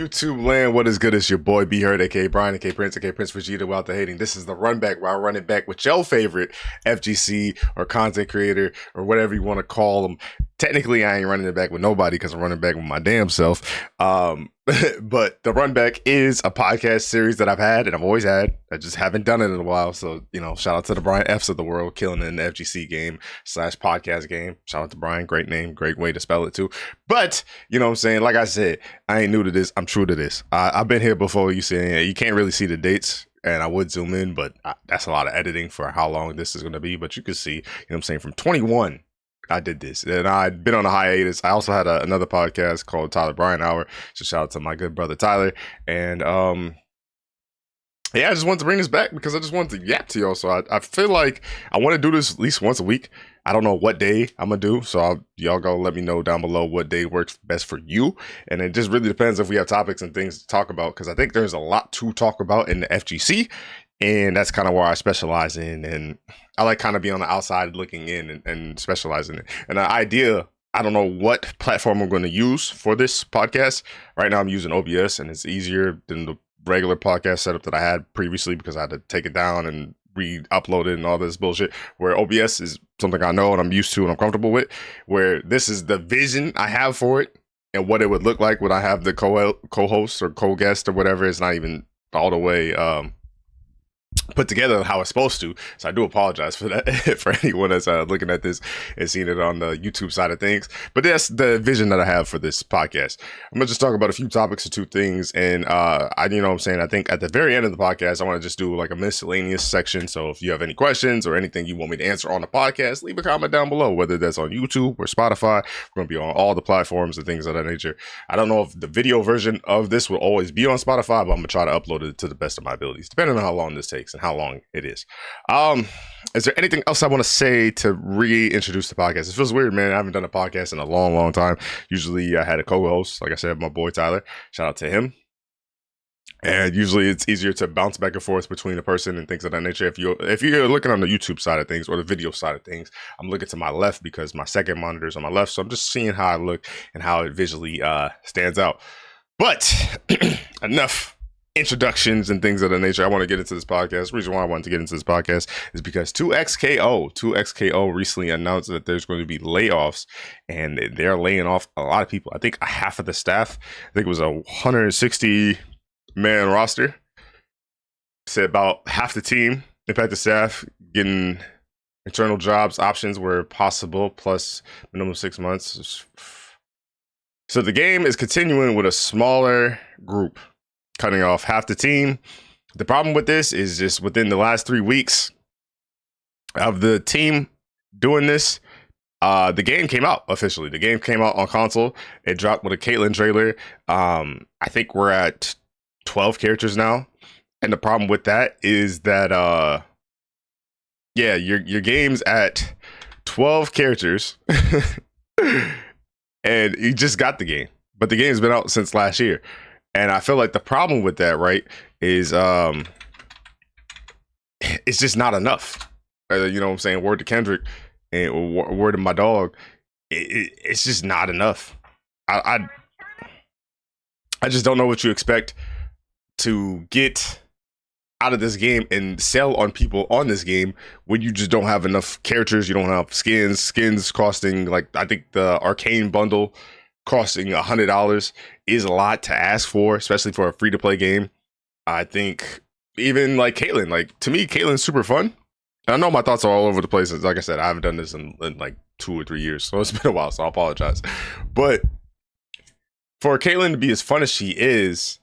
YouTube land, what is good? It's your boy B Heard, aka Brian, aka Prince, aka Prince Vegeta without the hating. This is the Runback, where I run it back with your favorite FGC or content creator or whatever you want to call them. Technically, I ain't running it back with nobody because I'm running back with my damn self. But the Runback is a podcast series that I've had and I've always had. I just haven't done it in a while. So, shout out to the Brian F's of the world, killing it in the FGC game / podcast game. Shout out to Brian. Great name. Great way to spell it too. But, you know what I'm saying? Like I said, I ain't new to this. I'm true to this. I've been here before. You can't really see the dates. And I would zoom in, but that's a lot of editing for how long this is going to be. But you can see, from 21, I did this. And I'd been on a hiatus. I also had another podcast called Tyler Bryan Hour. So shout out to my good brother Tyler. And I just wanted to bring this back because I just wanted to yap to y'all. So I feel like I want to do this at least once a week. I don't know what day I'm going to do. So y'all go let me know down below what day works best for you. And it just really depends if we have topics and things to talk about, because I think there's a lot to talk about in the FGC. And that's kind of where I specialize in. And I like kind of being on the outside looking in and specializing in it. And the idea, I don't know what platform I'm going to use for this podcast. Right now I'm using OBS, and it's easier than the regular podcast setup that I had previously because I had to take it down and re-upload it and all this bullshit, where OBS is something I know and I'm used to and I'm comfortable with, where this is the vision I have for it and what it would look like when I have the co-host or co-guest or whatever. It's not even all the way put together how it's supposed to. So I do apologize for that for anyone that's looking at this and seeing it on the YouTube side of things. But that's the vision that I have for this podcast. I'm gonna just talk about a few topics or two things, and I think at the very end of the podcast I want to just do like a miscellaneous section. So if you have any questions or anything you want me to answer on the podcast, leave a comment down below, whether that's on YouTube or Spotify. We're gonna be on all the platforms and things of that nature. I don't know if the video version of this will always be on Spotify, but I'm gonna try to upload it to the best of my abilities, depending on how long this takes and how long it is. Is there anything else I want to say to reintroduce the podcast? It feels weird, man. I haven't done a podcast in a long time. Usually I had a co-host, like I said, my boy Tyler. Shout out to him. And usually it's easier to bounce back and forth between a person and things of that nature. If you're looking on the YouTube side of things or the video side of things, I'm looking to my left because my second monitor is on my left. So I'm just seeing how I look and how it visually stands out. But enough introductions and things of that nature. I want to get into this podcast. The reason why I wanted to get into this podcast is because 2XKO recently announced that there's going to be layoffs, and they're laying off a lot of people. I think half of the staff. I think it was a 160 man roster. Said about half the team, impacted staff, getting internal jobs options where possible, plus minimum 6 months. So the game is continuing with a smaller group, cutting off half the team. The problem with this is just within the last 3 weeks of the team doing this, the game came out officially. The game came out on console. It dropped with a Caitlyn trailer. I think we're at 12 characters now. And the problem with that is that, your game's at 12 characters and you just got the game. But the game's been out since last year. And I feel like the problem with that, right, is it's just not enough. You know what I'm saying? Word to Kendrick and word to my dog. It's just not enough. I just don't know what you expect to get out of this game and sell on people on this game when you just don't have enough characters. You don't have skins costing, like, I think the arcane bundle costing $100 is a lot to ask for, especially for a free-to-play game. I think even like Caitlyn, like, to me, Caitlyn's super fun. I know my thoughts are all over the place. Like I said, I haven't done this in like 2 or 3 years, so it's been a while, so I apologize. But for Caitlyn to be as fun as she is,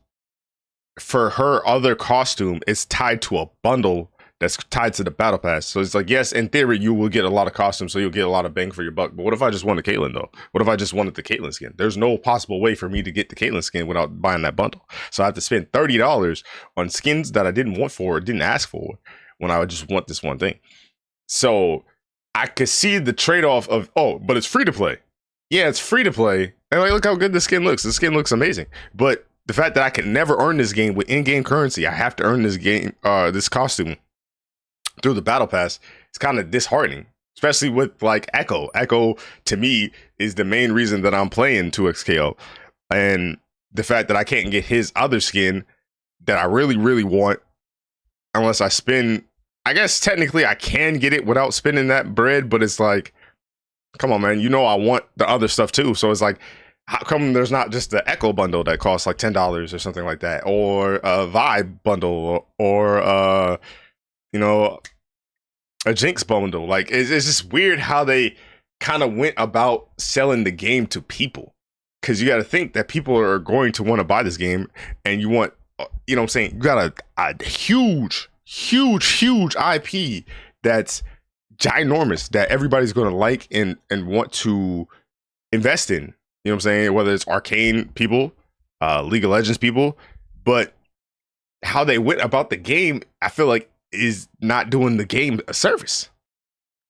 for her other costume, it's tied to a bundle that's tied to the battle pass. So it's like, yes, in theory, you will get a lot of costumes, so you'll get a lot of bang for your buck. But what if I just wanted Caitlyn, though? What if I just wanted the Caitlyn skin? There's no possible way for me to get the Caitlyn skin without buying that bundle. So I have to spend $30 on skins that I didn't want for or didn't ask for when I would just want this one thing. So I could see the trade-off of, but it's free to play. Yeah, it's free to play. And like, look how good the skin looks. The skin looks amazing. But the fact that I can never earn this game with in-game currency, I have to earn this game, this costume through the battle pass, it's kind of disheartening, especially with like Echo. Echo to me is the main reason that I'm playing 2XKO. And the fact that I can't get his other skin that I really, really want unless I spend. I guess technically I can get it without spending that bread, but it's like, come on, man. You know I want the other stuff too. So it's like, how come there's not just the Echo bundle that costs like $10 or something like that, or a Vibe bundle, or you know, a Jinx bundle? Like, it's just weird how they kind of went about selling the game to people, because you got to think that people are going to want to buy this game, and you want, you know what I'm saying, you got a huge IP that's ginormous that everybody's going to like and want to invest in. You know what I'm saying? Whether it's Arcane people, League of Legends people, but how they went about the game, I feel like is not doing the game a service,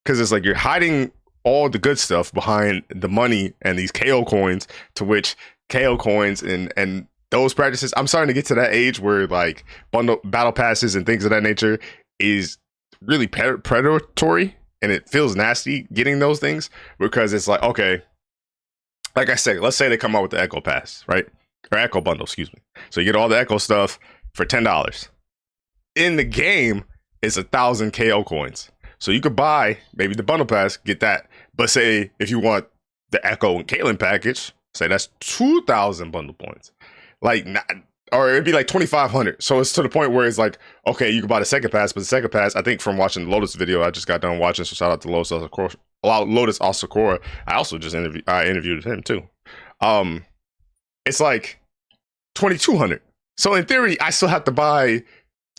because it's like you're hiding all the good stuff behind the money and these KO coins, to which KO coins and those practices, I'm starting to get to that age where like bundle battle passes and things of that nature is really predatory, and it feels nasty getting those things, because it's like, okay, like I said, let's say they come out with the Echo Pass, right? Or Echo Bundle, excuse me. So you get all the Echo stuff for $10. In the game, it's 1,000 KO coins. So you could buy maybe the Bundle Pass, get that. But say if you want the Echo and Caitlyn package, say that's 2,000 bundle points. Like, or it'd be like 2,500. So it's to the point where it's like, okay, you can buy the second pass, but the second pass, I think from watching the Lotus video, I just got done watching, so shout out to Lotus Asakura. I also just interviewed him too. It's like 2,200. So in theory, I still have to buy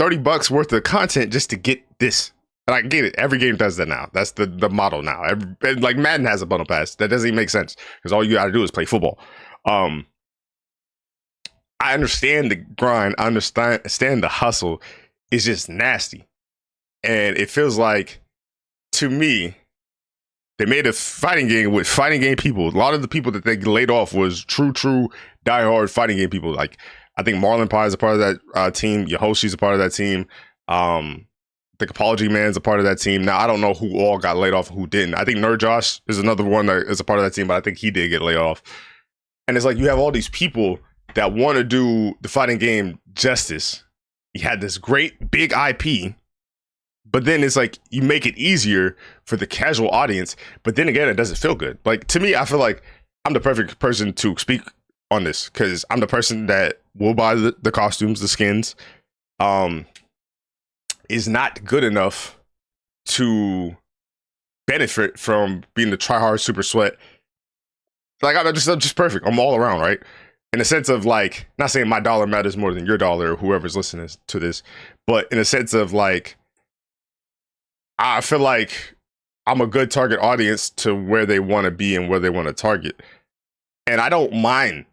$30 worth of content just to get this. And I get it. Every game does that now. That's the model now. Like Madden has a bundle pass. That doesn't even make sense, because all you got to do is play football. I understand the grind. I understand the hustle. It's just nasty. And it feels like, to me, they made a fighting game with fighting game people. A lot of the people that they laid off was true diehard fighting game people. Like, I think Marlon Pie is a part of that team. Yahoshi's a part of that team. The Apology Man's a part of that team. Now, I don't know who all got laid off and who didn't. I think Nerd Josh is another one that is a part of that team, but I think he did get laid off. And it's like, you have all these people that want to do the fighting game justice. You had this great big IP, but then it's like you make it easier for the casual audience, but then again, it doesn't feel good. Like, to me, I feel like I'm the perfect person to speak on this, because I'm the person that will buy the costumes, the skins. Is not good enough to benefit from being the tryhard super sweat. Like, I'm just perfect. I'm all around, right? In the sense of, like, not saying my dollar matters more than your dollar or whoever's listening to this, but in a sense of, like, I feel like I'm a good target audience to where they want to be and where they want to target. And I don't mind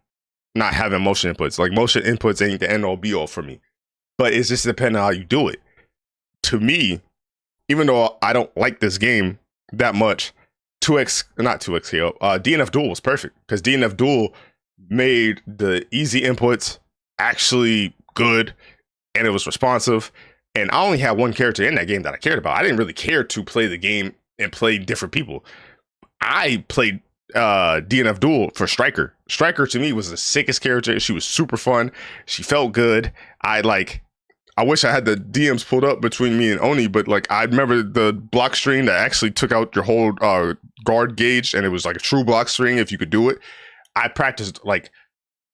not having motion inputs. Like, motion inputs ain't the end all be all for me, but it's just depending on how you do it. To me, even though I don't like this game that much, DNF Duel was perfect, because DNF Duel made the easy inputs actually good, and it was responsive. And I only had one character in that game that I cared about. I didn't really care to play the game and play different people. I played DNF Duel for Striker. Striker, to me, was the sickest character. She was super fun. She felt good. I wish I had the DMs pulled up between me and Oni, but like, I remember the block string that actually took out your whole guard gauge, and it was like a true block string if you could do it. I practiced like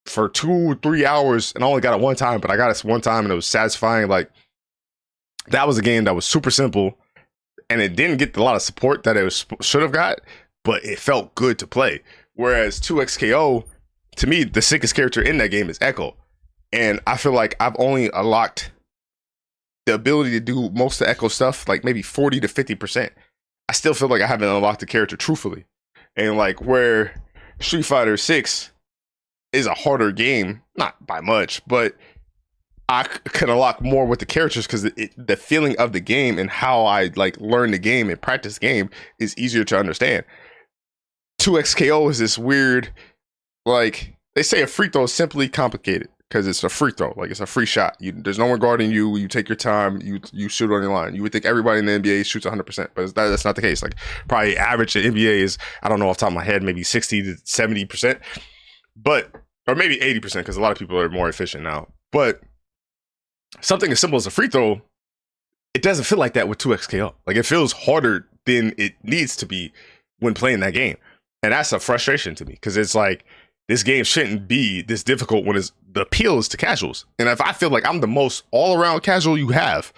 for 2-3 hours, and I only got it one time, but I got it one time and it was satisfying. Like, that was a game that was super simple, and it didn't get a lot of support that it should have got, but it felt good to play. Whereas 2XKO, to me, the sickest character in that game is Echo. And I feel like I've only unlocked the ability to do most of Echo stuff, like maybe 40 to 50%. I still feel like I haven't unlocked the character truthfully. And like, where Street Fighter 6 is a harder game, not by much, but I can unlock more with the characters, because the feeling of the game and how I like learn the game and practice the game is easier to understand. 2XKO is this weird, like, they say a free throw is simply complicated, because it's a free throw, like it's a free shot. There's no one guarding you. You take your time. You shoot on your line. You would think everybody in the NBA shoots 100%, but that's not the case. Like, probably average in NBA is, I don't know off the top of my head, maybe 60 to 70%. But or maybe 80% because a lot of people are more efficient now. But something as simple as a free throw, it doesn't feel like that with 2xKO. Like, it feels harder than it needs to be when playing that game. And that's a frustration to me because it's like, this game shouldn't be this difficult when the appeal is to casuals. And if I feel like I'm the most all-around casual you have,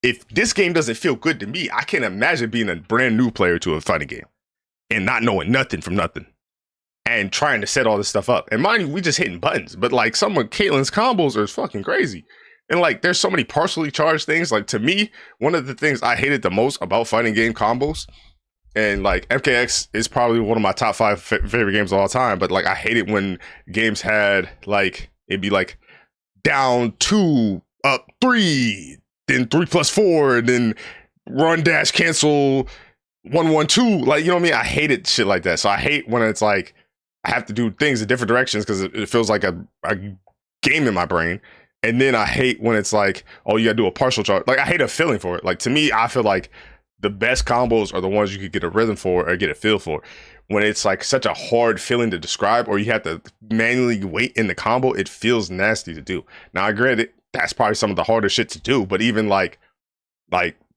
if this game doesn't feel good to me, I can't imagine being a brand new player to a fighting game and not knowing nothing from nothing and trying to set all this stuff up. And mind you, we just hitting buttons, but like some of Caitlin's combos are fucking crazy. And like, there's so many partially charged things. Like, to me, one of the things I hated the most about fighting game combos, and like MKX is probably one of my top 5 favorite games of all time, but like, I hate it when games had like, it'd be like down 2, up 3, then 3+4, and then run dash cancel 1-1-2. Like, you know what I mean? I hated shit like that. So I hate when it's like I have to do things in different directions because it feels like a game in my brain. And then I hate when it's like, oh, you gotta do a partial charge. Like, I hate a feeling for it. Like, to me, I feel like the best combos are the ones you could get a rhythm for or get a feel for. When it's like such a hard feeling to describe, or you have to manually wait in the combo, it feels nasty to do. Now, I grant that's probably some of the harder shit to do, but even like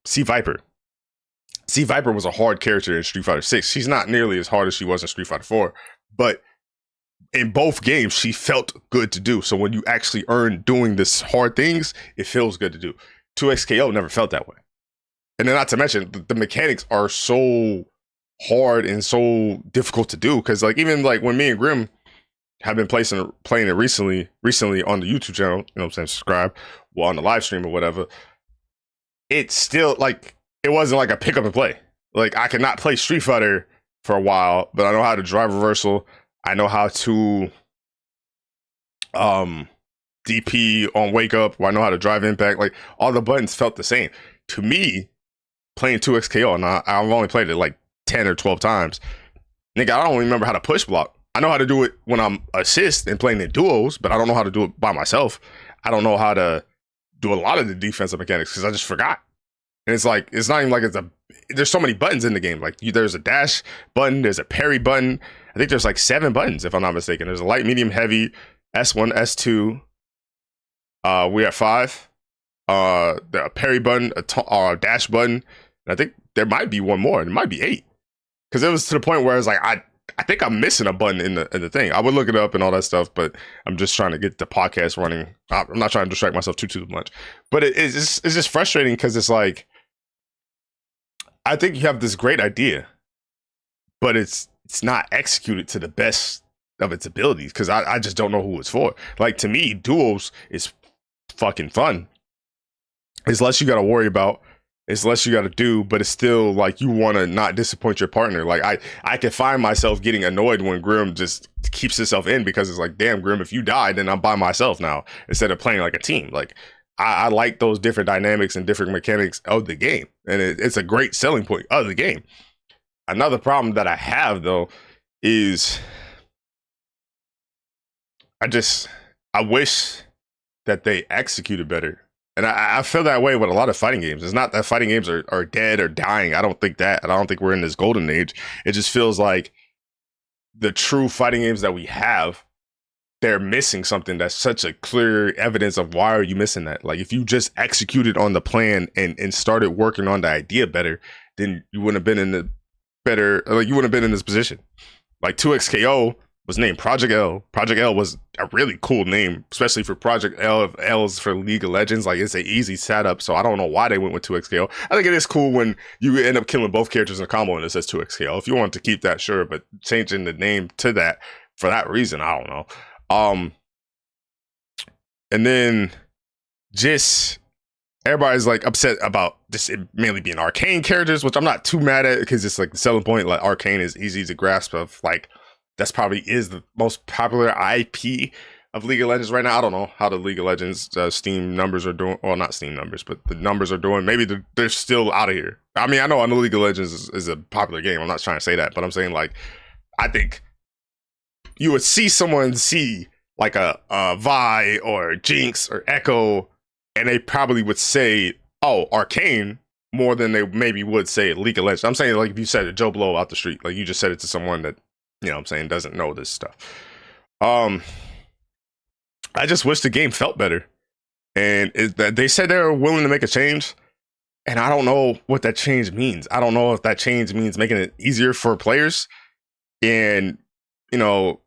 C Viper. C Viper was a hard character in Street Fighter 6. She's not nearly as hard as she was in Street Fighter 4, but in both games, she felt good to do. So when you actually earn doing this hard things, it feels good to do. 2xKO never felt that way. And then, not to mention, the mechanics are so hard and so difficult to do. Because like, even like when me and Grim have been playing it recently on the YouTube channel, you know what I'm saying, subscribe, well, on the live stream or whatever, it's still like, it wasn't like a pick up and play. Like, I could not play Street Fighter for a while, but I know how to drive reversal. I know how to DP on wake up, or I know how to drive impact. Like, all the buttons felt the same. To me, playing 2xKO, and I've only played it like 10 or 12 times, nigga, I don't remember how to push block. I know how to do it when I'm assist and playing in duos, but I don't know how to do it by myself. I don't know how to do a lot of the defensive mechanics because I just forgot. And it's like, it's not even like there's so many buttons in the game. Like, there's a dash button, there's a parry button. I think there's like 7 buttons, if I'm not mistaken. There's a light, medium, heavy, S1, S2. We have 5. The parry button, a dash button. And I think there might be one more. It might be 8. Because it was to the point where I was like, I think I'm missing a button in the thing. I would look it up and all that stuff, but I'm just trying to get the podcast running. I'm not trying to distract myself too much. But it's just frustrating because it's like, I think you have this great idea, but it's not executed to the best of its abilities because I just don't know who it's for. Like, to me, duos is fucking fun. It's less you got to worry about. It's less you got to do, but it's still like you want to not disappoint your partner. Like, I can find myself getting annoyed when Grim just keeps himself in because it's like, damn, Grim, if you die, then I'm by myself now instead of playing like a team. Like, I like those different dynamics and different mechanics of the game. And it's a great selling point of the game. Another problem that I have, though, is I wish that they executed better. And I feel that way with a lot of fighting games. It's not that fighting games are dead or dying. I don't think that. I don't think we're in this golden age. It just feels like the true fighting games that we have, they're missing something that's such a clear evidence of why are you missing that. Like, if you just executed on the plan and started working on the idea better, then you wouldn't have been in you wouldn't have been in this position. Like, 2xKO was named Project L. Project L was a really cool name, especially for Project L. If L's for League of Legends, like, it's an easy setup. So I don't know why they went with 2xKO. I think it is cool when you end up killing both characters in a combo and it says 2xKO. If you want to keep that, sure, but changing the name to that for that reason, I don't know. And then just everybody's like upset about this mainly being arcane characters, which I'm not too mad at because it's like the selling point. Like, arcane is easy to grasp. Of like, that's probably is the most popular IP of League of Legends right now. I don't know how the League of Legends Steam numbers are doing. Well, not Steam numbers, but the numbers are doing. Maybe they're still out of here. I mean, I know League of Legends is a popular game. I'm not trying to say that, but I'm saying, like, I think you would see someone see like a Vi or Jinx or Echo, and they probably would say, oh, Arcane, more than they maybe would say League of Legends. I'm saying, like, if you said it Joe Blow out the street, like, you just said it to someone that, you know what I'm saying, doesn't know this stuff. Um, I just wish the game felt better. And they said they were willing to make a change, and I don't know what that change means. I don't know if that change means making it easier for players. And you know,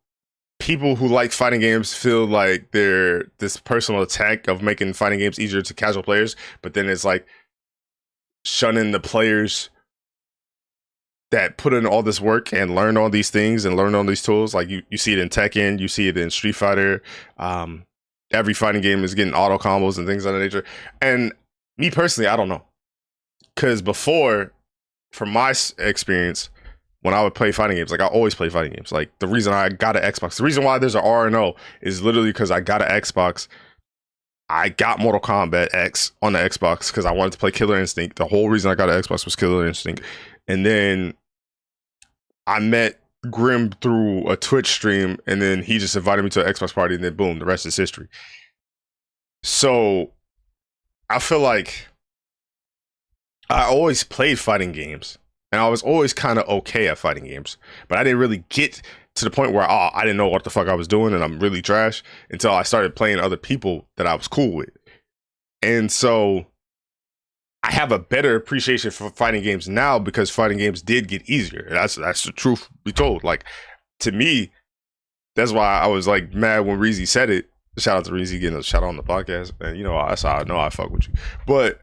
people who like fighting games feel like they're this personal attack of making fighting games easier to casual players, but then it's like shunning the players that put in all this work and learn all these things and learn all these tools. Like you see it in Tekken, you see it in Street Fighter. Every fighting game is getting auto combos and things of that nature. And me personally, I don't know. Because before, from my experience, when I would play fighting games, like I always play fighting games. Like the reason I got an Xbox, the reason why there's an R&O is literally because I got an Xbox. I got Mortal Kombat X on the Xbox because I wanted to play Killer Instinct. The whole reason I got an Xbox was Killer Instinct. And then I met Grim through a Twitch stream, and then he just invited me to an Xbox party, and then boom, the rest is history. So I feel like I always played fighting games, and I was always kind of okay at fighting games, but I didn't really get to the point where I didn't know what the fuck I was doing, and I'm really trash until I started playing other people that I was cool with. And so I have a better appreciation for fighting games now because fighting games did get easier. That's the truth be told. Like, to me, that's why I was like mad when Reezy said it. Shout out to Reezy getting a shout out on the podcast. And you know, that's how I know I fuck with you. But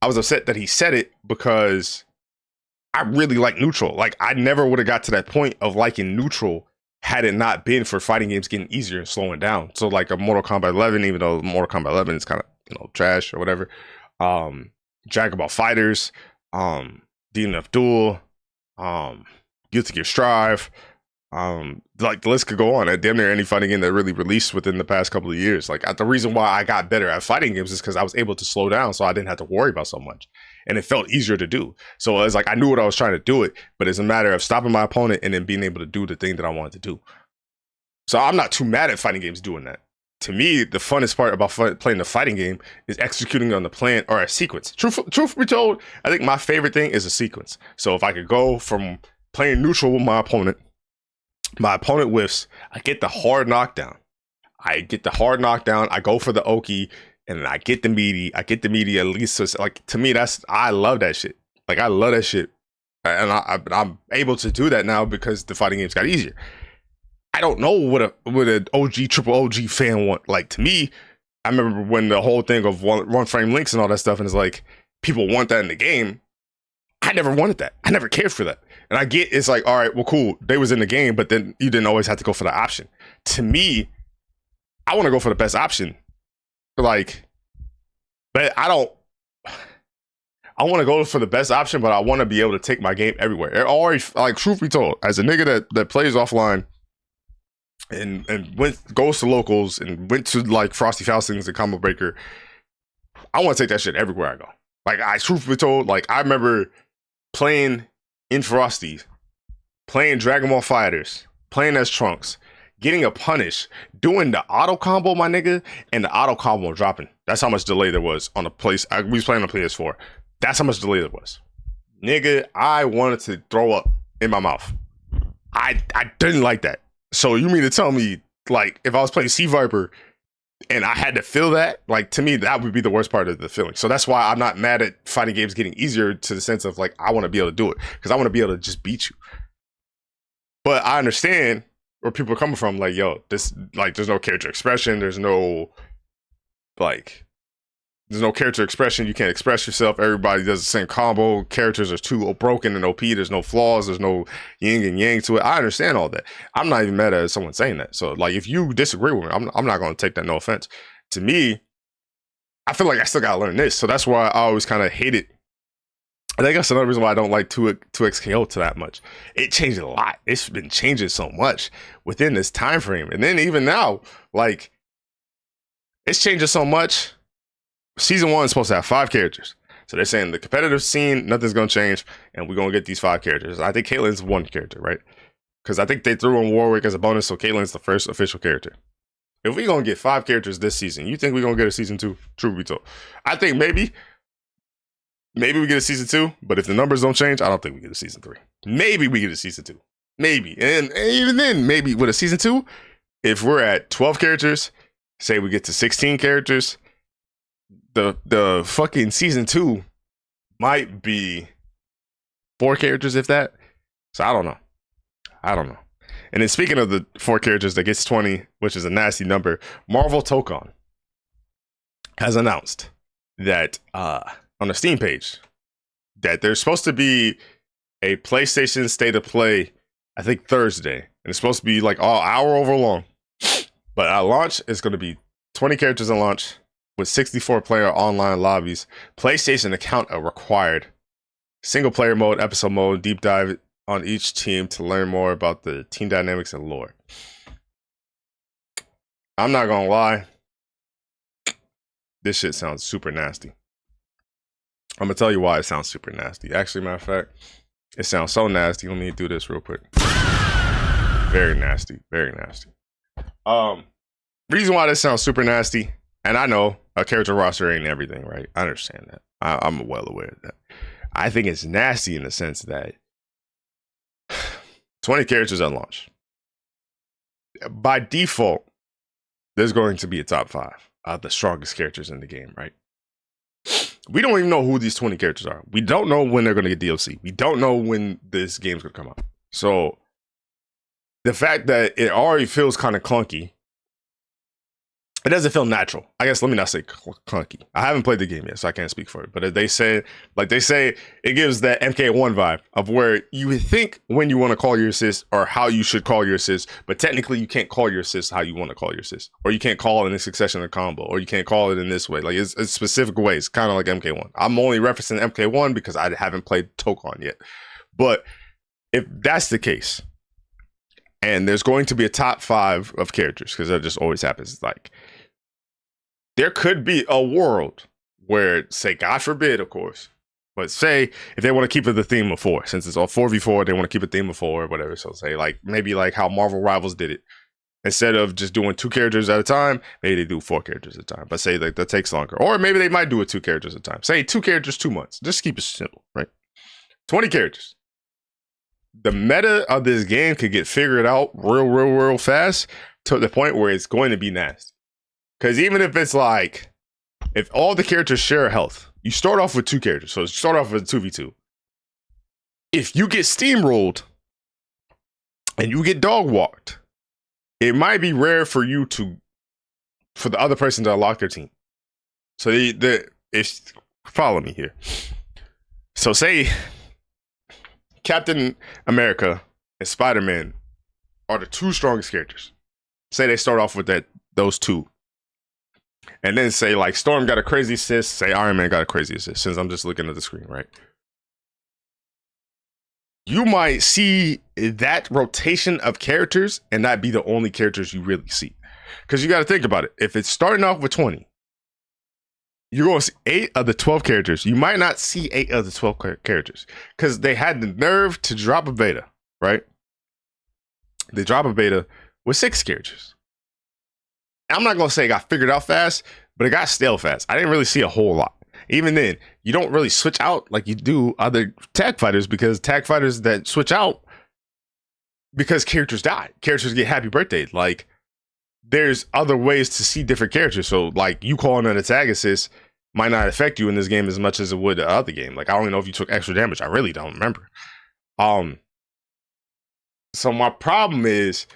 I was upset that he said it because I really like neutral. Like, I never would have got to that point of liking neutral had it not been for fighting games getting easier and slowing down. So like a Mortal Kombat 11, even though Mortal Kombat 11 is kind of, you know, trash or whatever. Dragon Ball Fighters, DNF Duel, Guilty Gear Strive, like the list could go on. At damn near any fighting game that really released within the past couple of years. Like the reason why I got better at fighting games is because I was able to slow down, so I didn't have to worry about so much, and it felt easier to do. So it was like I knew what I was trying to do it, but it's a matter of stopping my opponent and then being able to do the thing that I wanted to do. So I'm not too mad at fighting games doing that. To me, the funnest part about playing the fighting game is executing on the plan or a sequence. Truth be told, I think my favorite thing is a sequence. So if I could go from playing neutral with my opponent whiffs, I get the hard knockdown. I go for the Oki, and I get the meaty. At least, so like, to me, I love that shit. Like, I love that shit. And I'm able to do that now because the fighting games got easier. I don't know what an OG, triple OG fan want. Like, to me, I remember when the whole thing of one frame links and all that stuff, and it's like, people want that in the game. I never wanted that. I never cared for that. And I get, it's like, all right, well, cool. They was in the game, but then you didn't always have to go for the option. To me, I want to go for the best option. Like, but I want to go for the best option, but I want to be able to take my game everywhere. It already, like, truth be told, as a nigga that plays offline, and goes to locals and went to like Frosty Faustings and Combo Breaker, I want to take that shit everywhere I go. Like, I truth be told, like, I remember playing in Frosty, playing Dragon Ball Fighters, playing as Trunks, getting a punish, doing the auto combo, my nigga, and the auto combo dropping. That's how much delay there was on the place. We was playing on PS4. That's how much delay there was. Nigga, I wanted to throw up in my mouth. I didn't like that. So you mean to tell me, like, if I was playing Sea Viper and I had to feel that, like, to me, that would be the worst part of the feeling. So that's why I'm not mad at fighting games getting easier, to the sense of, like, I want to be able to do it because I want to be able to just beat you. But I understand where people are coming from. Like, yo, this, like, there's no character expression. There's no character expression. You can't express yourself. Everybody does the same combo. Characters are too broken and OP. There's no flaws. There's no yin and yang to it. I understand all that. I'm not even mad at someone saying that. So, like, if you disagree with me, I'm not going to take that, no offense. To me, I feel like I still got to learn this. So that's why I always kind of hate it. I think that's another reason why I don't like 2XKO to that much. It changed a lot. It's been changing so much within this time frame. And then even now, like, it's changing so much. Season 1 is supposed to have 5 characters. So they're saying the competitive scene, nothing's going to change, and we're going to get these 5 characters. I think Caitlyn's 1 character, right? Because I think they threw in Warwick as a bonus, so Caitlyn's the first official character. If we're going to get 5 characters this season, you think we're going to get a season 2? Truth be told. I think maybe we get a season 2, but if the numbers don't change, I don't think we get a season 3. Maybe we get a season 2. Maybe. And even then, maybe with a season 2, if we're at 12 characters, say we get to 16 characters, the fucking season 2 might be 4 characters, if that. So I don't know. And then speaking of the 4 characters that gets 20, which is a nasty number, Marvel Tokon has announced that on the Steam page that there's supposed to be a PlayStation State of Play, I think Thursday, and it's supposed to be like all hour over long. But at launch, it's going to be 20 characters at launch with 64 player online lobbies. PlayStation account required. Single player mode, episode mode, deep dive on each team to learn more about the team dynamics and lore. I'm not gonna lie, this shit sounds super nasty. I'm gonna tell you why it sounds super nasty. Actually, matter of fact, it sounds so nasty. Let me do this real quick. Very nasty, very nasty. Reason why this sounds super nasty, and I know a character roster ain't everything, right? I understand that. I'm well aware of that. I think it's nasty in the sense that 20 characters at launch. By default, there's going to be a top 5 of the strongest characters in the game, right? We don't even know who these 20 characters are. We don't know when they're going to get DLC. We don't know when this game's going to come out. So the fact that it already feels kind of clunky, it doesn't feel natural. I guess let me not say clunky. I haven't played the game yet, so I can't speak for it. But they say it gives that MK1 vibe of where you would think when you want to call your assist or how you should call your assist, but technically you can't call your assist how you want to call your assist, or you can't call it in succession or combo, or you can't call it in this way. Like it's specific ways, kind of like MK1. I'm only referencing MK1 because I haven't played Tokon yet. But if that's the case, and there's going to be a top 5 of characters, because that just always happens. Like, there could be a world where, say, God forbid, of course, but say if they want to keep it the theme of 4, since it's all 4v4, they want to keep a theme of 4 or whatever. So say like maybe like how Marvel Rivals did it. Instead of just doing 2 characters at a time, maybe they do 4 characters at a time. But say like that takes longer. Or maybe they might do it 2 characters at a time. Say 2 characters, 2 months. Just keep it simple, right? 20 characters. The meta of this game could get figured out real fast to the point where it's going to be nasty. Because even if it's like, if all the characters share health, you start off with 2 characters. So start off with 2v2. If you get steamrolled and you get dog walked, it might be rare for the other person to unlock their team. So it's follow me here. So say Captain America and Spider-Man are the 2 strongest characters. Say they start off with those 2. And then say like Storm got a crazy assist, say Iron Man got a crazy assist, since I'm just looking at the screen, right? You might see that rotation of characters and not be the only characters you really see. Because you got to think about it. If it's starting off with 20, you're going to see 8 of the 12 characters. You might not see 8 of the 12 characters because they had the nerve to drop a beta, right? They drop a beta with 6 characters. I'm not going to say it got figured out fast, but it got stale fast. I didn't really see a whole lot. Even then, you don't really switch out like you do other tag fighters, because tag fighters that switch out because characters die. Characters get happy birthday. Like, there's other ways to see different characters. So, like, you calling an tag assist might not affect you in this game as much as it would the other game. Like, I don't even know if you took extra damage. I really don't remember. So my problem is,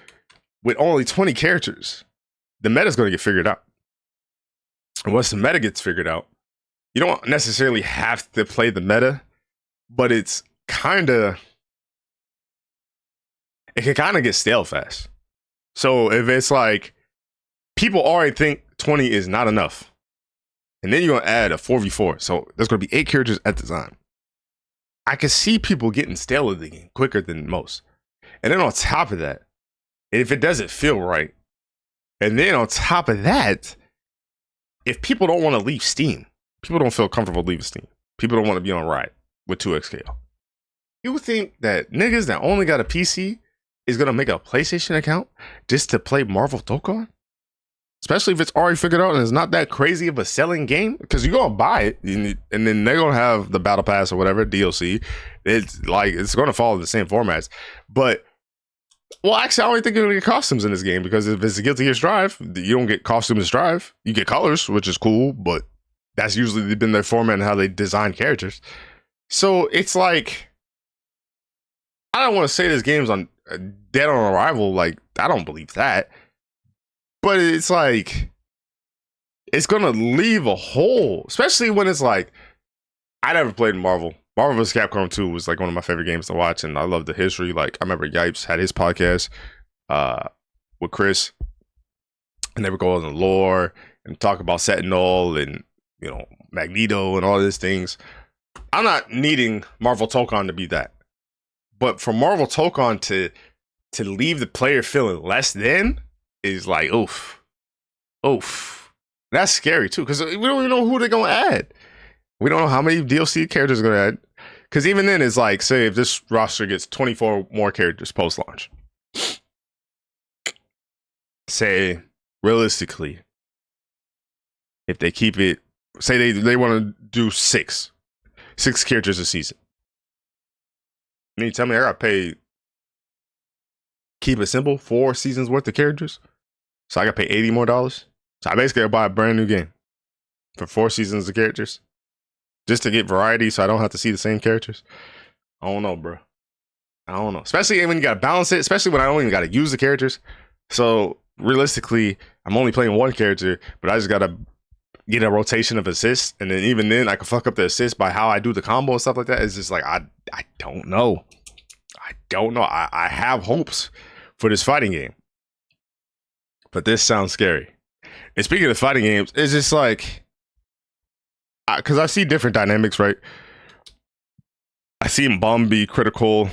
with only 20 characters, the meta's going to get figured out. And once the meta gets figured out, you don't necessarily have to play the meta, but it can kind of get stale fast. So if it's like, people already think 20 is not enough, and then you're going to add a 4v4, so there's going to be 8 characters at the time. I can see people getting stale of the game quicker than most. And then on top of that, if it doesn't feel right, and then on top of that, if people don't want to leave Steam, people don't feel comfortable leaving Steam, people don't want to be on Riot with 2xKO, you would think that niggas that only got a PC is going to make a PlayStation account just to play Marvel Tokon? Especially if it's already figured out and it's not that crazy of a selling game, because you're going to buy it and then they're going to have the Battle Pass or whatever, DLC. It's like, it's going to follow the same formats. But Well, actually, I don't think you're gonna get costumes in this game because if it's a Guilty Gear Strive, you don't get costumes in Strive. You get colors, which is cool, but that's usually been their format and how they design characters. So it's like, I don't want to say this game's on dead on arrival. Like, I don't believe that, but it's like it's gonna leave a hole, especially when it's like I never played Marvel. Marvel vs. Capcom 2 was like one of my favorite games to watch, and I love the history. Like, I remember Yipes had his podcast with Chris, and they would go on the lore and talk about Sentinel and, you know, Magneto and all these things. I'm not needing Marvel Tokon to be that. But for Marvel Tokon to leave the player feeling less than is like, oof. That's scary too, because we don't even know who they're gonna add. We don't know how many DLC characters they're gonna add. Because even then, it's like, say if this roster gets 24 more characters post-launch. Say, realistically, if they keep it, say they want to do six characters a season. You tell me I gotta pay, keep it simple, 4 seasons worth of characters? So I gotta pay $80 more? So I basically gotta buy a brand new game for 4 seasons of characters just to get variety so I don't have to see the same characters. I don't know, bro. I don't know. Especially when you gotta balance it, especially when I don't even gotta use the characters. So realistically, I'm only playing one character, but I just gotta get a rotation of assists, and then even then I can fuck up the assist by how I do the combo and stuff like that. It's just like I don't know. I have hopes for this fighting game, but this sounds scary. And speaking of fighting games, it's just like, because I see different dynamics, right? I see Bum be critical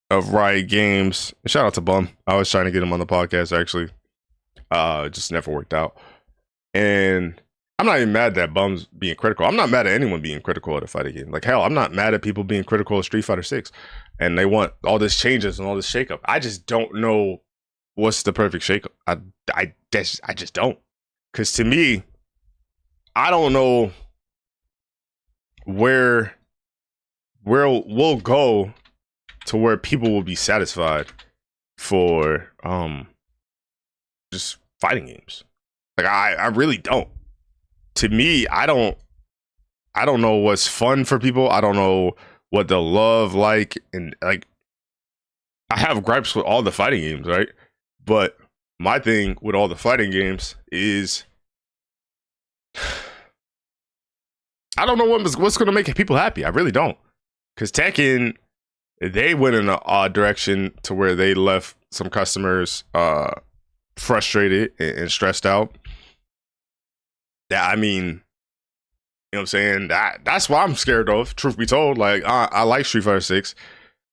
of Riot Games. Shout out to Bum. I was trying to get him on the podcast, actually. It just never worked out. And I'm not even mad that Bum's being critical. I'm not mad at anyone being critical of the fighting game. Like, hell, I'm not mad at people being critical of Street Fighter 6. And they want all this changes and all this shakeup. I just don't know what's the perfect shakeup. I just don't. Because to me, I don't know where we'll go to where people will be satisfied for just fighting games. Like, I really don't. To me, I don't know what's fun for people. I don't know what they'll love, like, and like, I have gripes with all the fighting games, right? But my thing with all the fighting games is I don't know what's going to make people happy. I really don't. Because Tekken, they went in an odd direction to where they left some customers frustrated and stressed out. Yeah, I mean, you know what I'm saying? That's what I'm scared of, truth be told. Like, I like Street Fighter 6.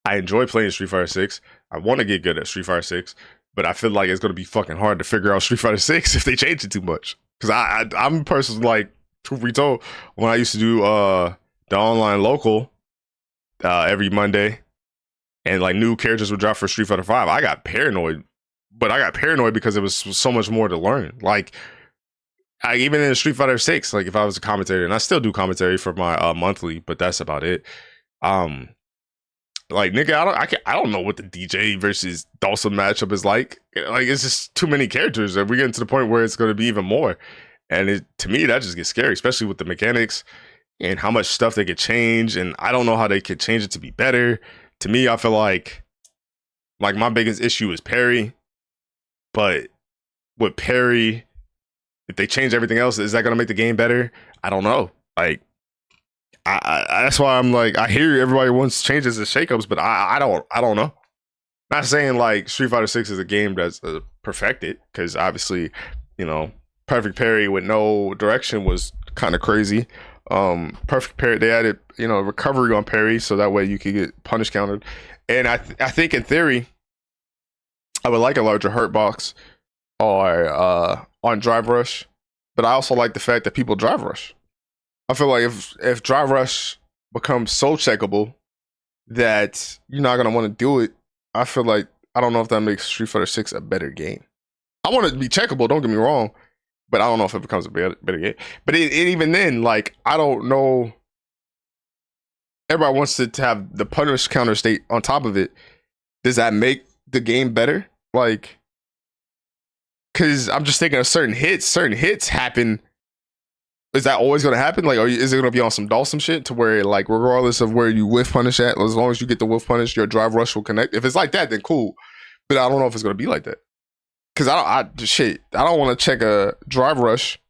I enjoy playing Street Fighter 6. I want to get good at Street Fighter 6, but I feel like it's going to be fucking hard to figure out Street Fighter 6 if they change it too much. Because I'm a person, like, truth be told, when I used to do the online local every Monday, and like new characters would drop for Street Fighter 5, I got paranoid. But I got paranoid because it was so much more to learn. Like, even in Street Fighter 6, like, if I was a commentator, and I still do commentary for my monthly, but that's about it. Like, nigga, I don't know what the DJ versus Dawson matchup is like. Like, it's just too many characters, and we're getting to the point where it's going to be even more. And to me, that just gets scary, especially with the mechanics and how much stuff they could change. And I don't know how they could change it to be better. To me, I feel like my biggest issue is parry. But with parry, if they change everything else, is that going to make the game better? I don't know. Like, I that's why I'm like, I hear everybody wants changes and shakeups, but I don't know. Not saying like Street Fighter 6 is a game that's perfected, because obviously, you know, perfect parry with no direction was kind of crazy. Perfect parry, they added, you know, recovery on parry, so that way you could get punish countered. And I think in theory, I would like a larger hurt box or on drive rush, but I also like the fact that people drive rush. I feel like if drive rush becomes so checkable that you're not gonna want to do it, I feel like, I don't know if that makes Street Fighter 6 a better game. I want it to be checkable, don't get me wrong, but I don't know if it becomes a better game. But even then, like, I don't know. Everybody wants to have the punish counter state on top of it. Does that make the game better? Like, because I'm just thinking of certain hits happen. Is that always going to happen? Like, is it going to be on some Dawson shit to where, like, regardless of where you whiff punish at, as long as you get the whiff punish, your drive rush will connect? If it's like that, then cool. But I don't know if it's going to be like that. Because I don't want to check a drive rush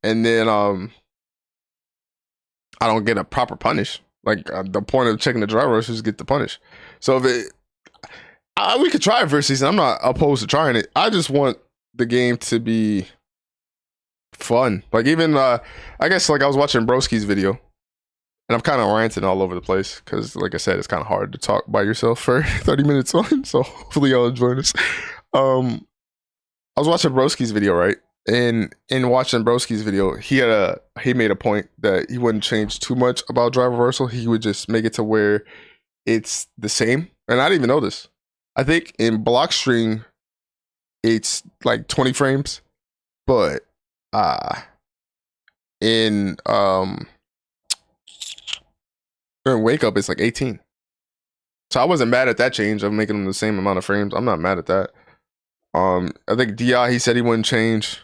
and then I don't get a proper punish. Like, the point of checking the drive rush is to get the punish. So if we could try it for a season. I'm not opposed to trying it. I just want the game to be fun. Like, even I guess, like, I was watching Broski's video and I'm kind of ranting all over the place because, like I said, it's kind of hard to talk by yourself for 30 minutes on. So hopefully y'all enjoy this. I was watching Broski's video, right? And in watching Broski's video, he made a point that he wouldn't change too much about drive reversal. He would just make it to where it's the same. And I didn't even know this. I think in Blockstream, it's like 20 frames, but in Wake Up, it's like 18. So I wasn't mad at that change of making them the same amount of frames. I'm not mad at that. I think DI, he said he wouldn't change.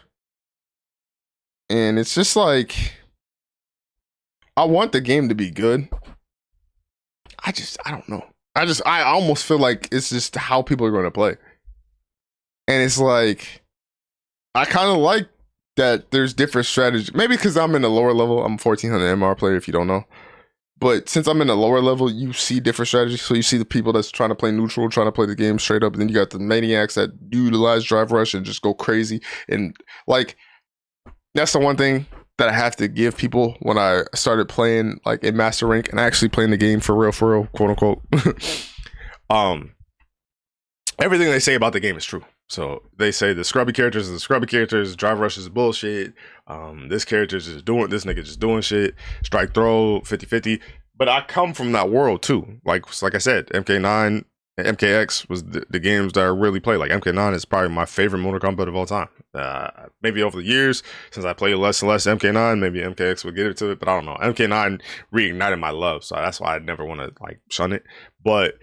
And it's just like, I want the game to be good. I don't know. I almost feel like it's just how people are going to play. And it's like, I kind of like that there's different strategies. Maybe because I'm in the lower level. I'm a 1400 MR player, if you don't know. But since I'm in the lower level, you see different strategies. So you see the people that's trying to play neutral, trying to play the game straight up. And then you got the maniacs that utilize drive rush and just go crazy. And, like, that's the one thing that I have to give people when I started playing, like, in Master Rank and actually playing the game for real, quote unquote. Everything they say about the game is true. So they say the scrubby characters are the scrubby characters, drive rush is bullshit. This character's just doing, this nigga just doing shit. Strike throw, 50-50. But I come from that world too. Like I said, MK9 and MKX was the games that I really played. Like, MK9 is probably my favorite Mortal Kombat of all time. Maybe over the years, since I played less and less MK9, maybe MKX would get it to it, but I don't know. MK9 reignited my love, so that's why I never want to, like, shun it. But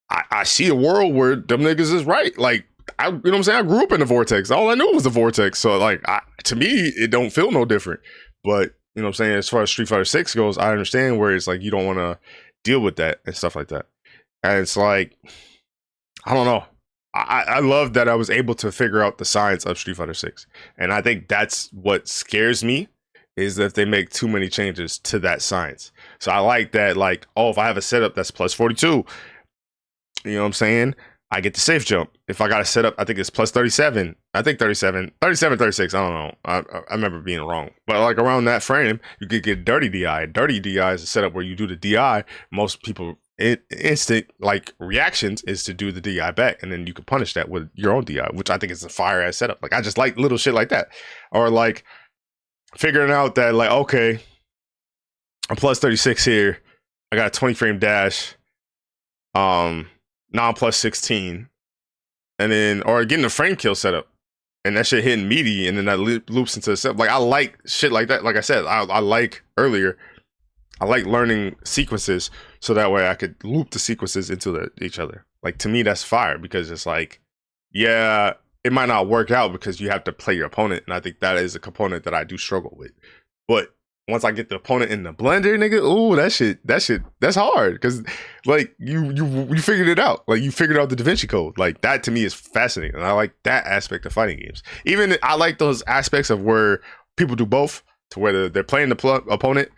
I see a world where them niggas is right. Like, you know what I'm saying? I grew up in the Vortex. All I knew was the Vortex. So, like, to me, it don't feel no different. But, you know what I'm saying? As far as Street Fighter 6 goes, I understand where it's like you don't want to deal with that and stuff like that. And it's like, I don't know. I love that I was able to figure out the science of Street Fighter 6. And I think that's what scares me, is that they make too many changes to that science. So I like that, like, oh, if I have a setup that's plus 42, you know what I'm saying? I get the safe jump. If I got a setup, I think it's plus 37. I think 37, 36. I don't know. I remember being wrong. But, like, around that frame, you could get dirty DI. Dirty DI is a setup where you do the DI. Most people, instant, like, reactions is to do the DI back. And then you can punish that with your own DI, which I think is a fire ass setup. Like, I just like little shit like that. Or, like, figuring out that, like, okay, I'm plus 36 here. I got a 20 frame dash. Now I'm plus 16, and then, or getting a frame kill setup, and that shit hitting meaty, and then that loops into the set. Like, I like shit like that. Like I said, I like earlier, I like learning sequences so that way I could loop the sequences into each other. Like, to me, that's fire, because it's like, yeah, it might not work out because you have to play your opponent, and I think that is a component that I do struggle with. But once I get the opponent in the blender, nigga, ooh, that's hard. Because, like, you figured it out. Like, you figured out the Da Vinci Code. Like, that to me is fascinating. And I like that aspect of fighting games. Even I like those aspects of where people do both, to where they're playing the opponent,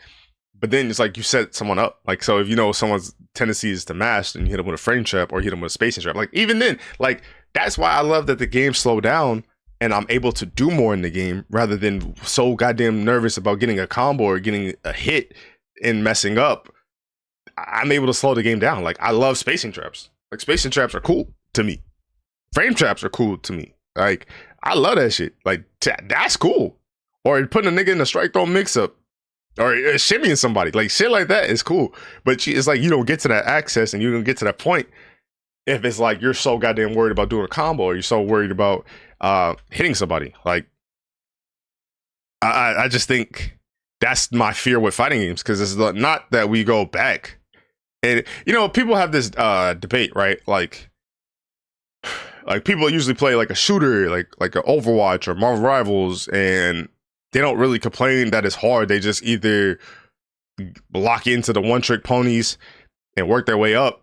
but then it's like you set someone up. Like, so if you know someone's tendency is to mash, and you hit them with a frame trap or hit them with a spacing trap. Like, even then, like, that's why I love that the game slow down and I'm able to do more in the game rather than so goddamn nervous about getting a combo or getting a hit and messing up. I'm able to slow the game down. Like, I love spacing traps. Like, spacing traps are cool to me. Frame traps are cool to me. Like, I love that shit. Like, that's cool. Or putting a nigga in a strike throw mix up. Or shimmying somebody. Like, shit like that is cool. But it's like you don't get to that access and you don't get to that point if it's like you're so goddamn worried about doing a combo, or you're so worried about hitting somebody. Like, I just think that's my fear with fighting games, because it's not that we go back. And, you know, people have this debate, right? Like, Like people usually play like a shooter, like an Overwatch or Marvel Rivals, and they don't really complain that it's hard. They just either lock into the one trick ponies and work their way up.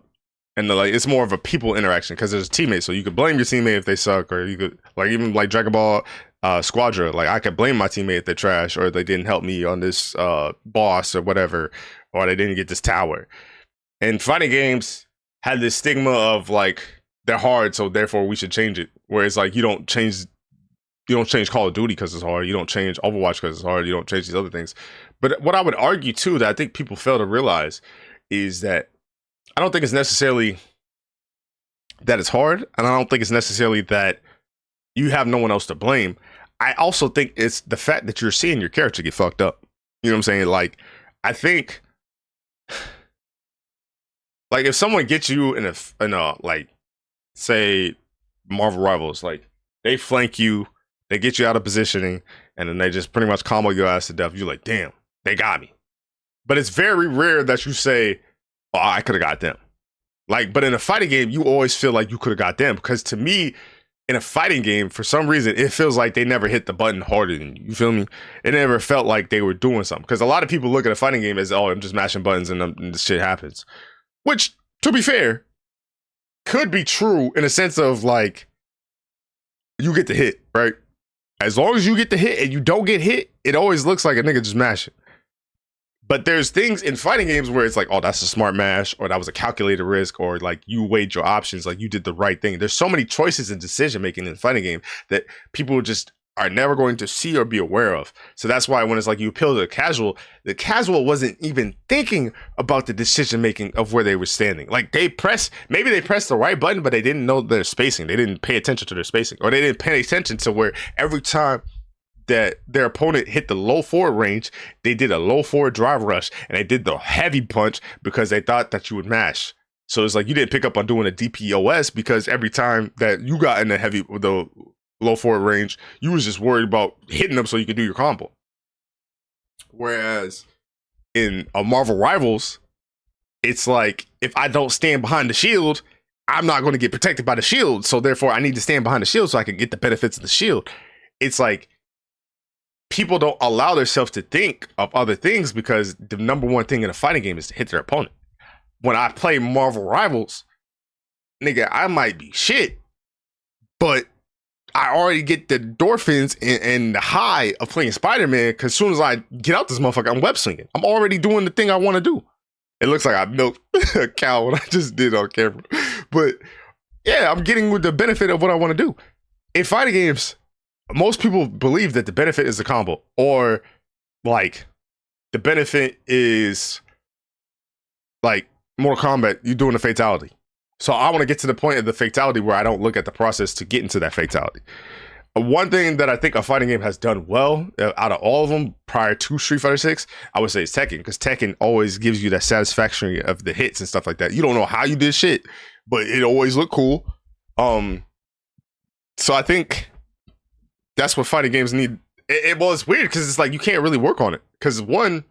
And like it's more of a people interaction because there's teammates, so you could blame your teammate if they suck, or you could like even like Dragon Ball Squadra. Like I could blame my teammate if they're trash, or they didn't help me on this boss or whatever, or they didn't get this tower. And fighting games had this stigma of like they're hard, so therefore we should change it. Whereas like you don't change Call of Duty because it's hard. You don't change Overwatch because it's hard. You don't change these other things. But what I would argue too that I think people fail to realize is that I don't think it's necessarily that it's hard, and I don't think it's necessarily that you have no one else to blame. I also think it's the fact that you're seeing your character get fucked up. You know what I'm saying? Like, I think, like, if someone gets you in a like, say, Marvel Rivals, like, they flank you, they get you out of positioning, and then they just pretty much combo your ass to death. You're like, damn, they got me. But it's very rare that you say, oh, I could have got them. Like, but in a fighting game, you always feel like you could have got them. Because to me, in a fighting game, for some reason, it feels like they never hit the button harder than you. You feel me? It never felt like they were doing something. Because a lot of people look at a fighting game as, oh, I'm just mashing buttons and this shit happens. Which, to be fair, could be true in a sense of like, you get the hit, right? As long as you get the hit and you don't get hit, it always looks like a nigga just mashing. But there's things in fighting games where it's like, oh, that's a smart mash, or that was a calculated risk, or like you weighed your options, like you did the right thing. There's so many choices and decision making in fighting game that people just are never going to see or be aware of. So that's why when it's like you appeal to the casual wasn't even thinking about the decision making of where they were standing. Like maybe they pressed the right button, but they didn't know their spacing. They didn't pay attention to their spacing, or they didn't pay attention to where every time that their opponent hit the low forward range, they did a low forward drive rush, and they did the heavy punch because they thought that you would mash. So it's like you didn't pick up on doing a DPOS because every time that you got in the low forward range, you was just worried about hitting them so you could do your combo. Whereas in a Marvel Rivals, it's like if I don't stand behind the shield, I'm not going to get protected by the shield. So therefore, I need to stand behind the shield so I can get the benefits of the shield. It's like people don't allow themselves to think of other things because the number one thing in a fighting game is to hit their opponent. When I play Marvel Rivals, nigga, I might be shit, but I already get the endorphins and the high of playing Spider-Man because as soon as I get out this motherfucker, I'm web slinging. I'm already doing the thing I want to do. It looks like I milked a cow when I just did on camera. But yeah, I'm getting with the benefit of what I want to do. In fighting games, most people believe that the benefit is the combo, or like the benefit is like Mortal Kombat, you're doing a fatality. So I want to get to the point of the fatality where I don't look at the process to get into that fatality. One thing that I think a fighting game has done well out of all of them prior to Street Fighter 6, I would say it's Tekken, because Tekken always gives you that satisfaction of the hits and stuff like that. You don't know how you did shit, but it always looked cool. So I think that's what fighting games need. Well, it's weird because it's like you can't really work on it. Because one,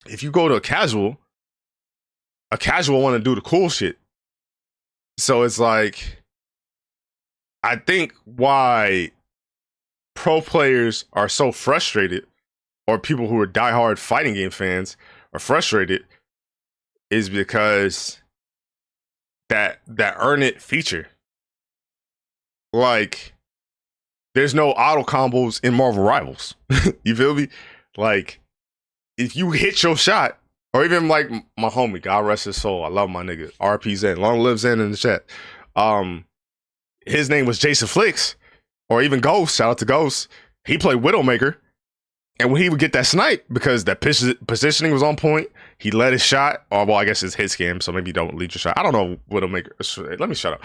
if you go to a casual want to do the cool shit. So it's like, I think why pro players are so frustrated, or people who are diehard fighting game fans are frustrated, is because that earn it feature. Like, there's no auto combos in Marvel Rivals. You feel me? Like, if you hit your shot, or even like my homie, God rest his soul, I love my nigga, RP Zen, long live Zen in the chat. His name was Jason Flicks, or even Ghost, shout out to Ghost. He played Widowmaker, and when he would get that snipe, because that positioning was on point, he led his shot, or well, I guess it's his game, so maybe don't lead your shot. I don't know Widowmaker, let me shut up.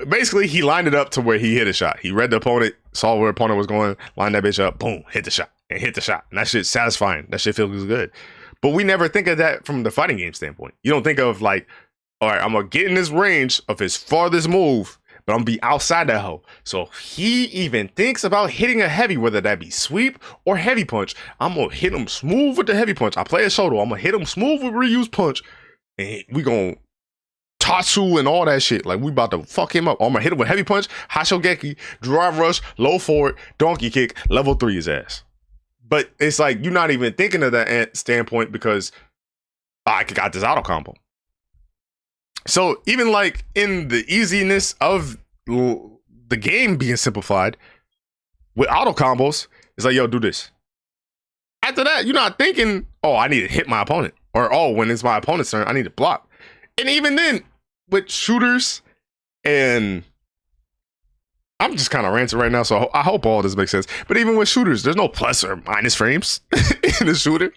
Basically, he lined it up to where he hit a shot. He read the opponent, saw where the opponent was going, lined that bitch up, boom, hit the shot. And that shit's satisfying. That shit feels good. But we never think of that from the fighting game standpoint. You don't think of like, all right, I'm going to get in this range of his farthest move, but I'm going to be outside that hoe. So he even thinks about hitting a heavy, whether that be sweep or heavy punch. I'm going to hit him smooth with the heavy punch. I play a shoulder. I'm going to hit him smooth with reuse punch. And we going to Tatsu and all that shit. Like, we about to fuck him up. I'm gonna hit him with heavy punch, Hashogeki, drive rush, low forward, donkey kick, level 3 his ass. But it's like, you're not even thinking of that standpoint because I got this auto combo. So even like in the easiness of the game being simplified with auto combos, it's like, yo, do this. After that, you're not thinking, oh, I need to hit my opponent. Or, oh, when it's my opponent's turn, I need to block. And even then, with shooters, and I'm just kind of ranting right now, so I hope all this makes sense. But even with shooters, there's no plus or minus frames in the shooter.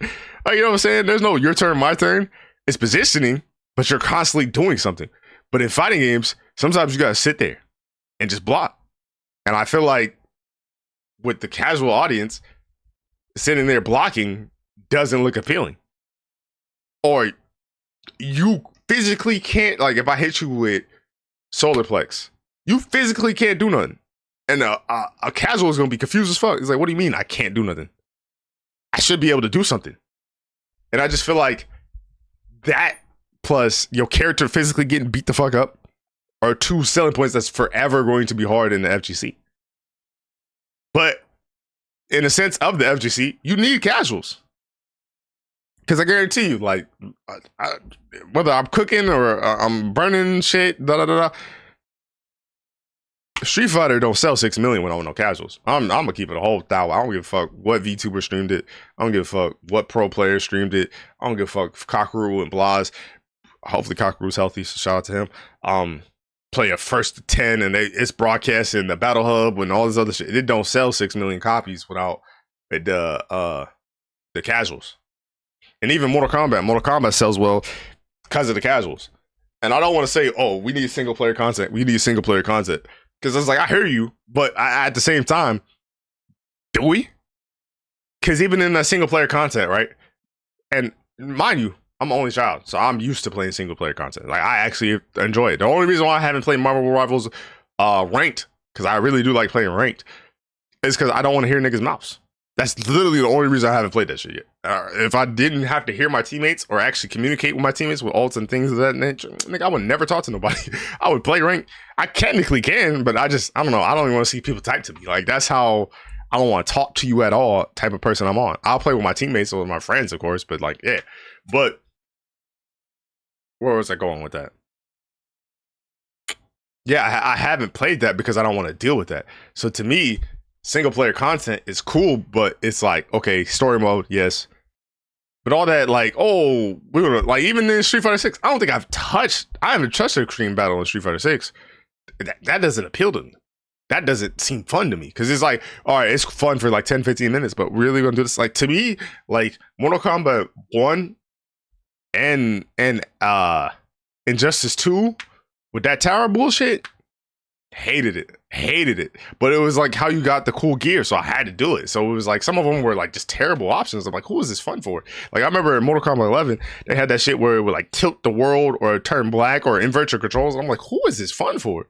You know what I'm saying? There's no your turn, my turn. It's positioning, but you're constantly doing something. But in fighting games, sometimes you got to sit there and just block. And I feel like with the casual audience, sitting there blocking doesn't look appealing. Or you physically can't, like if I hit you with solar plex, you physically can't do nothing. And a casual is going to be confused as fuck. It's like, what do you mean I can't do nothing? I should be able to do something. And I just feel like that plus your character physically getting beat the fuck up are two selling points that's forever going to be hard in the FGC. But in a sense of the FGC, you need casuals. Because I guarantee you, like, whether I'm cooking or I'm burning shit, Street Fighter don't sell 6 million when I want no casuals. I'm gonna keep it a whole thou. I don't give a fuck what VTuber streamed it. I don't give a fuck what pro player streamed it. I don't give a fuck if Kakeru and Blaz. Hopefully Kakeru's healthy, so shout out to him. Play a first to 10 and it's broadcast in the Battle Hub and all this other shit. It don't sell 6 million copies without the casuals. And even Mortal Kombat sells well because of the casuals. And I don't want to say, oh, we need single player content. Because it's like, I hear you, but at the same time, do we? Because even in that single player content, right? And mind you, I'm an only child, so I'm used to playing single player content. Like, I actually enjoy it. The only reason why I haven't played Marvel Rivals ranked, because I really do like playing ranked, is because I don't want to hear niggas' mouths. That's literally the only reason I haven't played that shit yet. If I didn't have to hear my teammates or actually communicate with my teammates with ults and things of that nature, nigga, I would never talk to nobody. I would play rank. I technically can, but I don't know. I don't even want to see people type to me. Like, that's how I don't want to talk to you at all type of person I'm on. I'll play with my teammates or with my friends, of course, but like, yeah. But where was I going with that? Yeah, I haven't played that because I don't want to deal with that. So to me, single player content is cool, but it's like, okay, story mode, yes. But all that, like, oh, we were like, even in Street Fighter 6, I don't think I haven't touched a Extreme Battle in Street Fighter 6. That doesn't appeal to me. That doesn't seem fun to me. Because it's like, all right, it's fun for like 10, 15 minutes, but really gonna do this? Like, to me, like, Mortal Kombat 1 and Injustice 2 with that tower bullshit, hated it. But it was like how you got the cool gear, so I had to do it. So it was like some of them were like just terrible options. I'm like, who is this fun for? Like, I remember in Mortal Kombat 11 they had that shit where it would like tilt the world or turn black or invert your controls. I'm like, who is this fun for?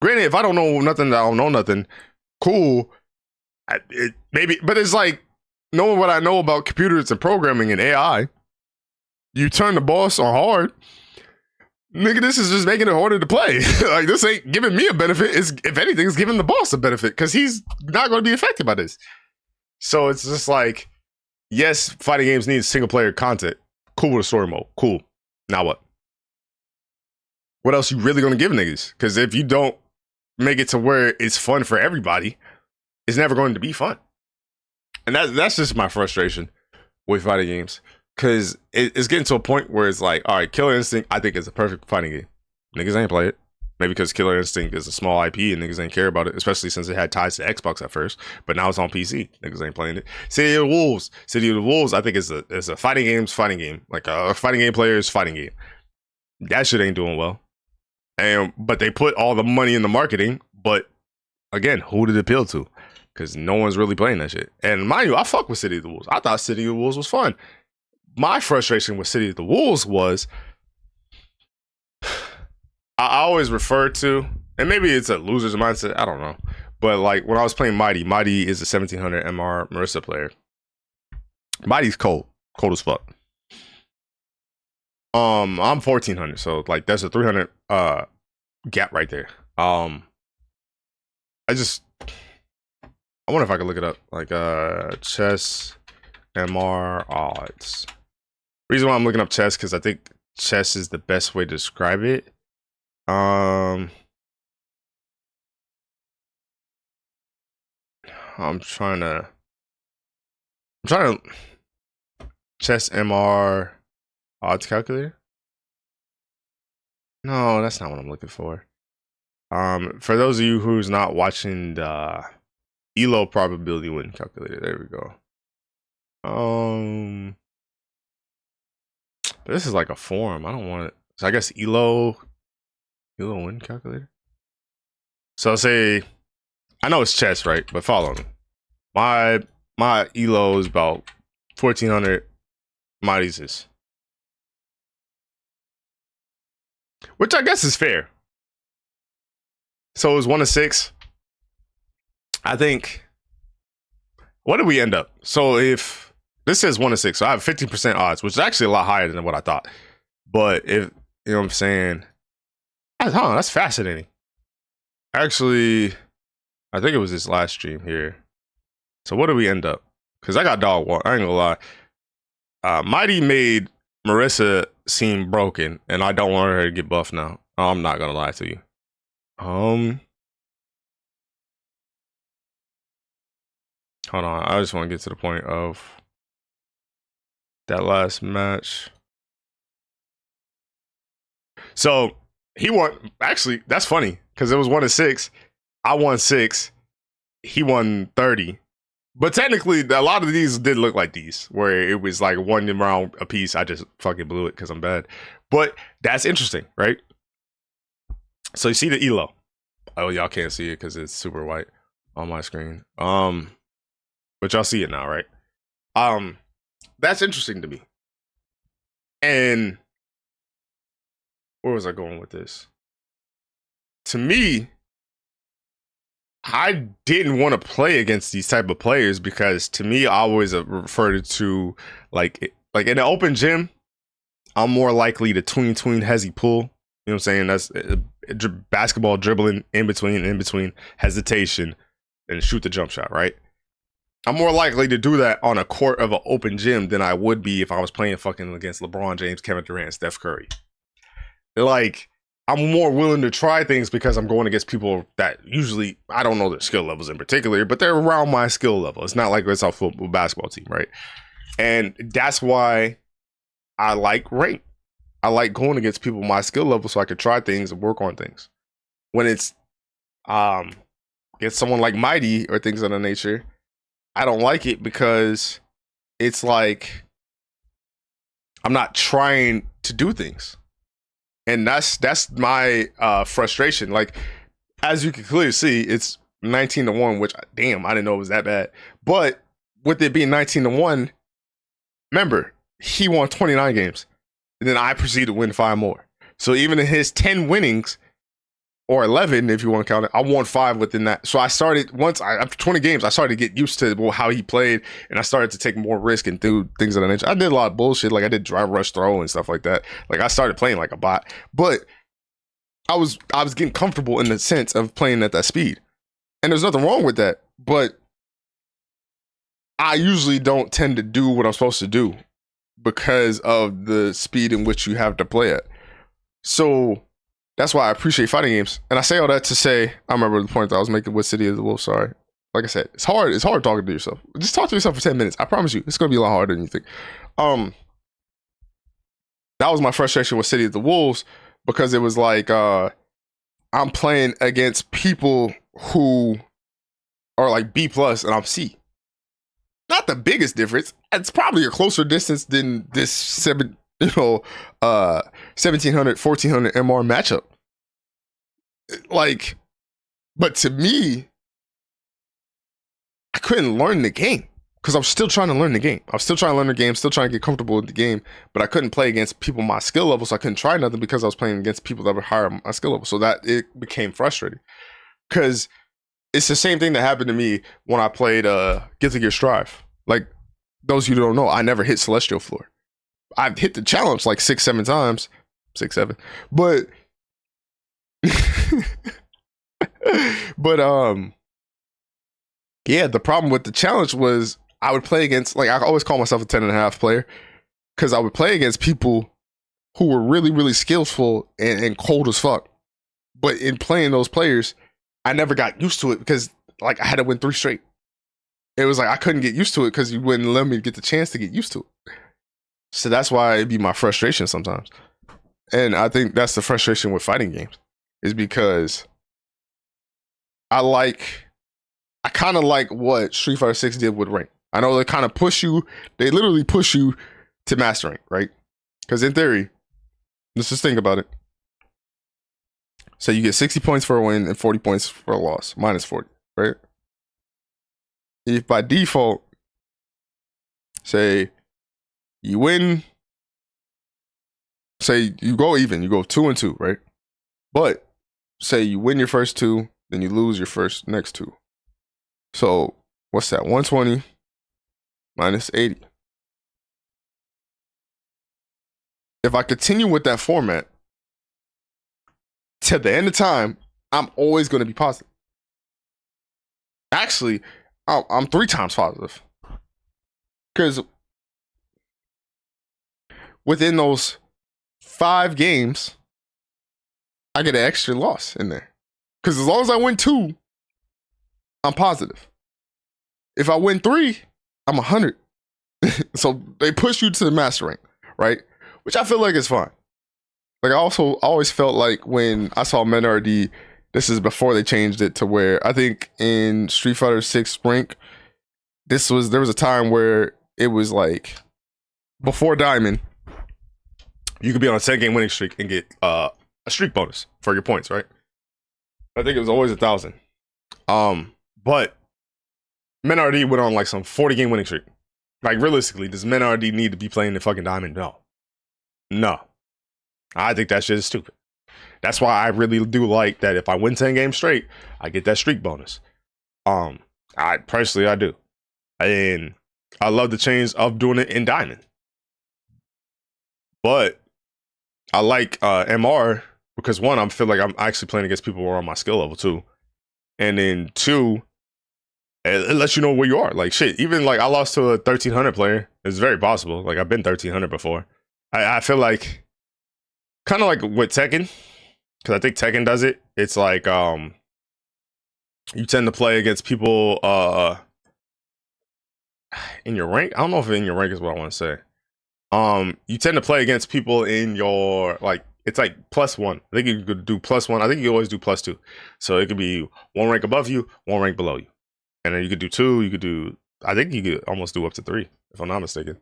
Granted, if I don't know nothing, I don't know nothing. Cool, maybe, but it's like knowing what I know about computers and programming and AI. You turn the boss on hard, nigga, this is just making it harder to play. Like, this ain't giving me a benefit. It's, if anything, it's giving the boss a benefit because he's not going to be affected by this. So it's just like, yes, fighting games need single player content. Cool with a story mode. Cool. Now what? What else you really going to give niggas? Because if you don't make it to where it's fun for everybody, it's never going to be fun. And that's just my frustration with fighting games. Because it's getting to a point where it's like, all right, Killer Instinct, I think, is a perfect fighting game. Niggas ain't play it. Maybe because Killer Instinct is a small IP and niggas ain't care about it, especially since it had ties to Xbox at first. But now it's on PC. Niggas ain't playing it. City of the Wolves, I think, is a fighting game. Like a fighting game player's fighting game. That shit ain't doing well. But they put all the money in the marketing. But again, who did it appeal to? Because no one's really playing that shit. And mind you, I fuck with City of the Wolves. I thought City of the Wolves was fun. My frustration with City of the Wolves was I always refer to, and maybe it's a loser's mindset, I don't know. But like when I was playing Mighty is a 1700 MR Marissa player. Mighty's cold as fuck. I'm 1400, so like there's a 300 gap right there. I just I wonder if I could look it up. Like chess MR odds. Reason why I'm looking up chess because I think chess is the best way to describe it. I'm trying to chess MR odds calculator. No, that's not what I'm looking for. For those of you who's not watching the ELO probability win calculator, there we go. This is like a form. I don't want it. So I guess ELO win calculator. So I'll say, I know it's chess, right? But follow me. My ELO is about 1400 Marises, which I guess is fair. So it was 1 to 6. I think. What did we end up? So if this says 1 to 6, so I have 50% odds, which is actually a lot higher than what I thought. But if you know what I'm saying, that's fascinating. Actually, I think it was this last stream here. So what did we end up? Because I got dog walk. I ain't gonna lie. Mighty made Marissa seem broken, and I don't want her to get buffed now. I'm not gonna lie to you. Hold on. I just want to get to the point of that last match. So he won. Actually, that's funny because it was 1 to 6. I won 6. He won 30. But technically, a lot of these did look like these, where it was like 1 round a piece. I just fucking blew it because I'm bad. But that's interesting, right? So you see the ELO. Oh, y'all can't see it because it's super white on my screen. But y'all see it now, right? That's interesting to me. And where was I going with this? To me, I didn't want to play against these type of players because to me, I always referred to like in an open gym, I'm more likely to tween hezzy pull. You know what I'm saying? That's basketball dribbling in between hesitation and shoot the jump shot, right? I'm more likely to do that on a court of an open gym than I would be if I was playing fucking against LeBron James, Kevin Durant, Steph Curry. Like, I'm more willing to try things because I'm going against people that usually, I don't know their skill levels in particular, but they're around my skill level. It's not like it's a football basketball team, right? And that's why I like rank. I like going against people my skill level so I could try things and work on things. When it's get someone like Mighty or things of that nature, I don't like it because it's like I'm not trying to do things. And that's my frustration. Like, as you can clearly see, it's 19 to 1, which damn, I didn't know it was that bad. But with it being 19 to 1, remember, he won 29 games. And then I proceeded to win 5 more. So even in his 10 winnings, or 11 if you want to count it, I won 5 within that. So I started, after 20 games, I started to get used to how he played, and I started to take more risk and do things of that nature. I did a lot of bullshit, like I did drive, rush, throw, and stuff like that. Like I started playing like a bot, but I was getting comfortable in the sense of playing at that speed. And there's nothing wrong with that, but I usually don't tend to do what I'm supposed to do because of the speed in which you have to play at. So that's why I appreciate fighting games. And I say all that to say, I remember the point that I was making with City of the Wolves, sorry. Like I said, it's hard talking to yourself. Just talk to yourself for 10 minutes. I promise you, it's gonna be a lot harder than you think. That was my frustration with City of the Wolves, because it was like I'm playing against people who are like B plus and I'm C. Not the biggest difference. It's probably a closer distance than this 1700, 1400 MR matchup. Like, but to me, I couldn't learn the game because I'm still trying to learn the game. I'm still trying to learn the game, still trying to get comfortable with the game, but I couldn't play against people my skill level, so I couldn't try nothing because I was playing against people that were higher on my skill level. So that it became frustrating because it's the same thing that happened to me when I played Guilty Gear Strive. Like, those of you who don't know, I never hit Celestial Floor. I've hit the challenge like 6-7 times. 6-7. But but yeah, the problem with the challenge was I would play against, like, I always call myself a 10.5 player because I would play against people who were really, really skillful and cold as fuck. But in playing those players, I never got used to it because, like, I had to win 3 straight. It was like I couldn't get used to it because you wouldn't let me get the chance to get used to it. So that's why it'd be my frustration sometimes. And I think that's the frustration with fighting games, is because I kind of like what Street Fighter 6 did with rank. I know they kind of push you, they literally push you to master rank, right? Because in theory, let's just think about it. So you get 60 points for a win and 40 points for a loss, minus 40, right? If by default, say you win, say you go even, you go 2-2, right? But say you win your first 2, then you lose your next 2. So what's that? 120 minus 80. If I continue with that format, to the end of time, I'm always going to be positive. Actually, I'm 3 times positive. Because within those 5 games, I get an extra loss in there. Because as long as I win 2, I'm positive. If I win 3, I'm 100. So they push you to the master rank, right? Which I feel like is fine. Like, I always felt like when I saw MenRD, this is before they changed it to where I think in Street Fighter 6 rank, there was a time where it was like before Diamond, you could be on a 10-game winning streak and get a streak bonus for your points, right? I think it was always 1,000. But MenRD went on like some 40-game winning streak. Like, realistically, does MenRD need to be playing the fucking Diamond? No. I think that shit is stupid. That's why I really do like that if I win 10 games straight, I get that streak bonus. I do. And I love the change of doing it in Diamond. But I like MR because, one, I feel like I'm actually playing against people who are on my skill level too. And then 2, it lets you know where you are. Like, shit, even like I lost to a 1300 player. It's very possible. Like, I've been 1300 before. I feel like kind of like with Tekken, because I think Tekken does it. It's like you tend to play against people in your rank. I don't know if in your rank is what I want to say. You tend to play against people in your, like, it's like +1. I think you could do +1. I think you always do +2. So it could be 1 rank above you, 1 rank below you. And then you could do 2, you could do, I think you could almost do up to 3, if I'm not mistaken.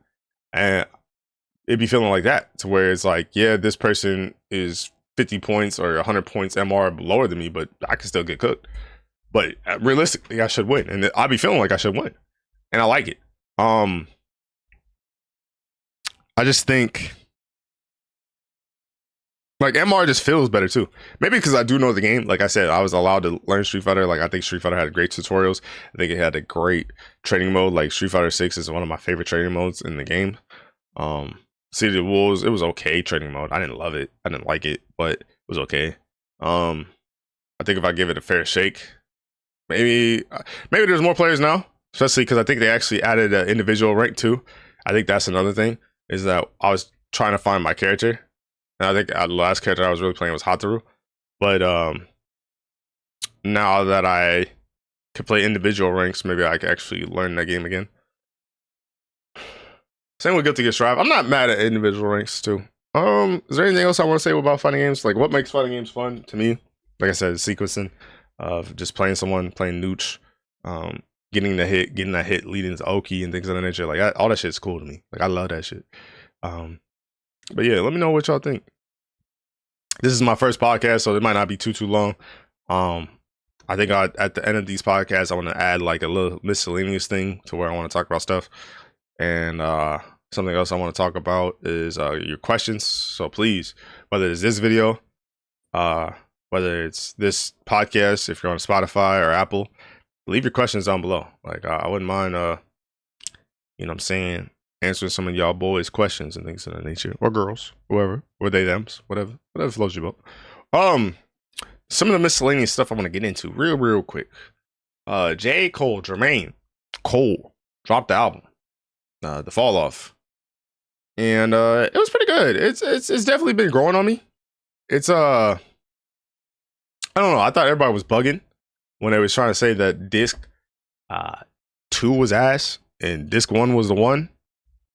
And it'd be feeling like that, to where it's like, yeah, this person is 50 points or 100 points MR lower than me, but I can still get cooked. But realistically, I should win. And I'd be feeling like I should win. And I like it. I just think, like, MR just feels better too. Maybe because I do know the game. Like I said, I was allowed to learn Street Fighter. Like, I think Street Fighter had great tutorials. I think it had a great training mode. Like, Street Fighter 6 is one of my favorite training modes in the game. City of Wolves, it was okay training mode. I didn't love it. I didn't like it, but it was okay. I think if I give it a fair shake, maybe there's more players now, especially because I think they actually added an individual rank too. I think that's another thing, is that I was trying to find my character. And I think the last character I was really playing was Hataru. But now that I can play individual ranks, maybe I can actually learn that game again. Same with Guilty Gear Strive. I'm not mad at individual ranks too. Is there anything else I want to say about fighting games? Like, what makes fighting games fun to me? Like I said, sequencing of just playing someone, playing Nooch, getting that hit, leading to Oki and things of that nature. Like, all that shit's cool to me. Like, I love that shit. But yeah, let me know what y'all think. This is my first podcast, so it might not be too long. I think at the end of these podcasts, I want to add like a little miscellaneous thing to where I want to talk about stuff. And something else I want to talk about is your questions. So please, whether it's this video, whether it's this podcast, if you're on Spotify or Apple, leave your questions down below. Like, I wouldn't mind, you know what I'm saying, answering some of y'all boys' questions and things of that nature, or girls, whoever, or they them's, whatever floats your boat. Some of the miscellaneous stuff I want to get into real quick. J. Cole, Jermaine Cole dropped the album, The Fall Off, and it was pretty good. It's definitely been growing on me. It's I don't know. I thought everybody was bugging when they was trying to say that disc 2 was ass and disc 1 was the one.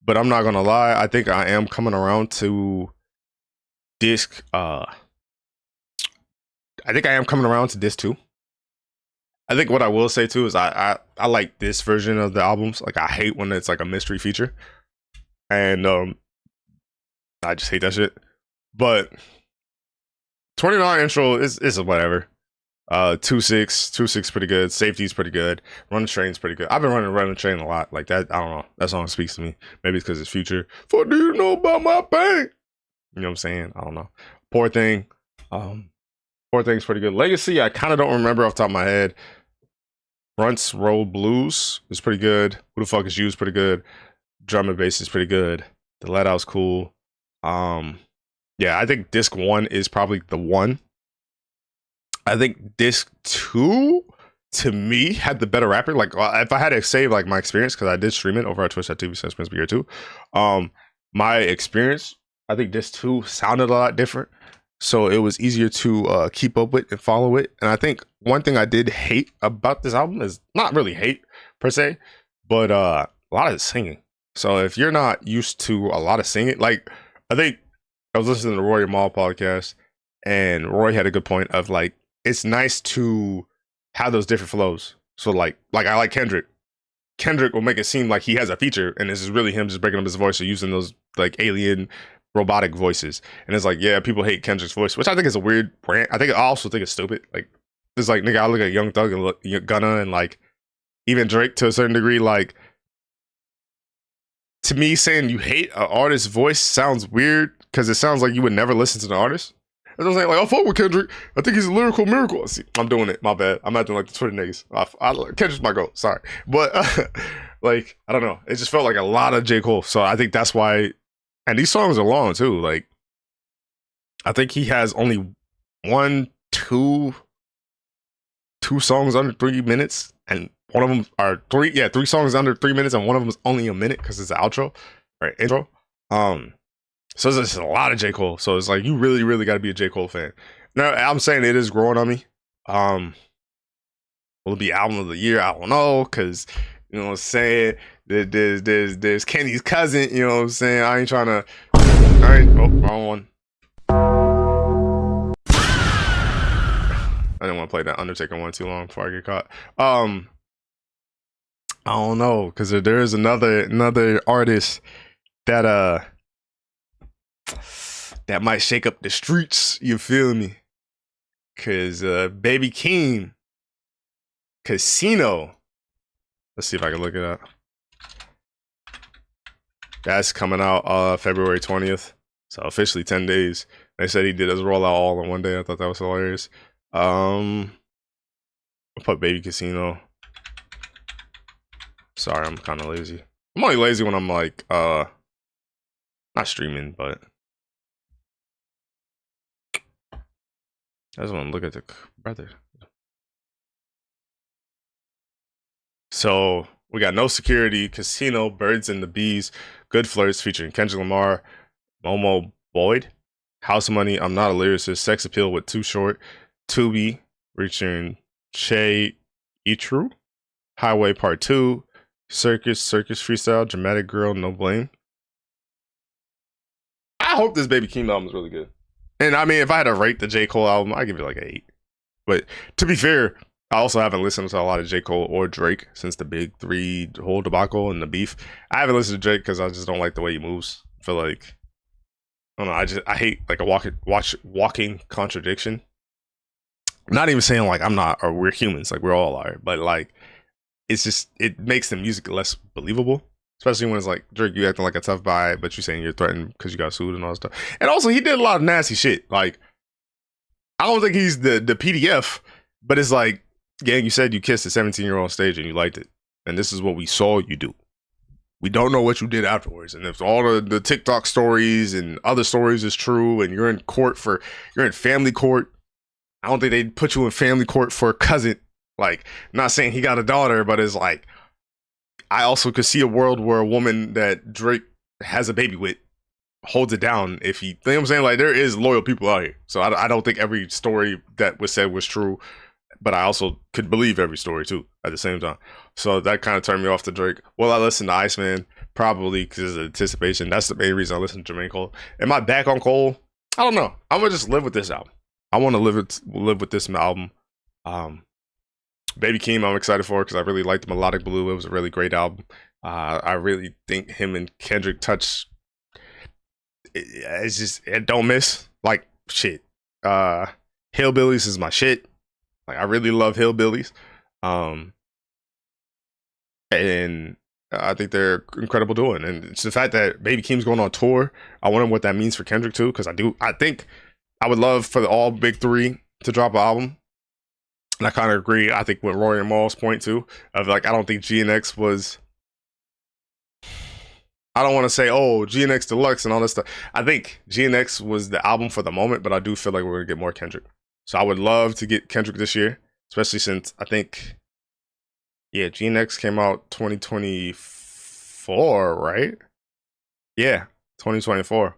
But I'm not gonna lie, I think I am coming around to disc I think I am coming around to disc 2. I think what I will say too is I like this version of the albums. Like, I hate when it's like a mystery feature. And I just hate that shit. But 29 intro is whatever. 2-6 pretty good. Safety's pretty good. Run the Train's pretty good. I've been running the Train a lot. Like that, I don't know. That song speaks to me. Maybe it's because it's Future. What do you know about my pain? You know what I'm saying? I don't know. Poor Thing. Poor Thing's pretty good. Legacy, I kind of don't remember off the top of my head. Fronts Roll Blues is pretty good. Who the Fuck Is You is pretty good. Drum and Bass is pretty good. The Let Out's cool. Yeah, I think disc 1 is probably the one. I think disc 2 to me had the better rapper. Like, if I had to say like my experience, because I did stream it over at twitch.tv/PrinceBeer2. My experience, I think disc 2 sounded a lot different, so it was easier to keep up with and follow it. And I think one thing I did hate about this album is not really hate per se, but a lot of singing. So if you're not used to a lot of singing, like, I think I was listening to the Roy Mall podcast, and Roy had a good point of like, it's nice to have those different flows. So like I like Kendrick. Kendrick will make it seem like he has a feature, and this is really him just breaking up his voice or using those like alien robotic voices. And it's like, yeah, people hate Kendrick's voice, which I think is a weird brand. I also think it's stupid. Like, it's like, nigga, I look at Young Thug and Gunna and like even Drake to a certain degree. Like, to me, saying you hate an artist's voice sounds weird because it sounds like you would never listen to the artist. That's what I'm saying. Like, I fuck with Kendrick. I think he's a lyrical miracle. See, I'm doing it. My bad. I'm acting like the Twitter niggas. Kendrick's my goat. Sorry. But, like, I don't know. It just felt like a lot of J. Cole. So I think that's why. And these songs are long, too. Like, I think he has only two songs under 3 minutes. And one of them are three songs under 3 minutes. And one of them is only a minute because it's the outro. Right? Intro. So there's just a lot of J. Cole. So it's like, you really got to be a J. Cole fan. Now, I'm saying it is growing on me. Will it be album of the year? I don't know, because, you know what I'm saying, there's Kenny's cousin, you know what I'm saying? I ain't trying to, wrong one. I didn't want to play that Undertaker one too long before I get caught. I don't know, because there is another artist that might shake up the streets, you feel me? Cause Baby Keem, Casino. Let's see if I can look it up. That's coming out February 20th. So officially 10 days. They said he did his rollout all in one day. I thought that was hilarious. I'll put Baby Casino. Sorry, I'm kind of lazy. I'm only lazy when I'm like not streaming, but I just want to look at the brother. So we got No Security, Casino, Birds and the Bees, Good Flirts featuring Kendrick Lamar, Momo Boyd, House Money, I'm Not a Lyricist, Sex Appeal with Too Short, Tubi featuring Che Itru, Highway Part 2, Circus Freestyle, Dramatic Girl, No Blame. I hope this Baby Keem album is really good. And I mean, if I had to rate the J. Cole album, I'd give it like an 8. But to be fair, I also haven't listened to a lot of J. Cole or Drake since the big 3 whole debacle and the beef. I haven't listened to Drake because I just don't like the way he moves. I feel like, I don't know, I hate like a walking contradiction. I'm not even saying like I'm not, or we're humans, like we all are, but like, it's just, it makes the music less believable. Especially when it's like, Drake, you acting like a tough guy, but you're saying you're threatened because you got sued and all that stuff. And also, he did a lot of nasty shit. Like, I don't think he's the PDF, but it's like, gang, you said you kissed a 17-year-old on stage and you liked it. And this is what we saw you do. We don't know what you did afterwards. And if all the TikTok stories and other stories is true, and you're in family court, I don't think they'd put you in family court for a cousin. Like, not saying he got a daughter, but it's like, I also could see a world where a woman that Drake has a baby with holds it down if he, you know what I'm saying? Like, there is loyal people out here. So I don't think every story that was said was true, but I also could believe every story too at the same time. So that kind of turned me off to Drake. Well, I listened to Iceman probably because of anticipation. That's the main reason I listened to Jermaine Cole. Am I back on Cole? I don't know. I'm gonna just live with this album. I want to live with this album. Baby Keem, I'm excited for because I really liked Melodic Blue. It was a really great album. I really think him and Kendrick touch. It's just, it don't miss. Like, shit. Hillbillies is my shit. Like, I really love Hillbillies. And I think they're incredible doing. And it's the fact that Baby Keem's going on tour. I wonder what that means for Kendrick too, because I think I would love for the all big three to drop an album. And I kind of agree, I think, with Rory and Maul's point too, of like, I don't think GNX was, I don't want to say, oh, GNX Deluxe and all this stuff. I think GNX was the album for the moment, but I do feel like we're going to get more Kendrick. So I would love to get Kendrick this year, especially since I think, yeah, GNX came out 2024, right? Yeah, 2024.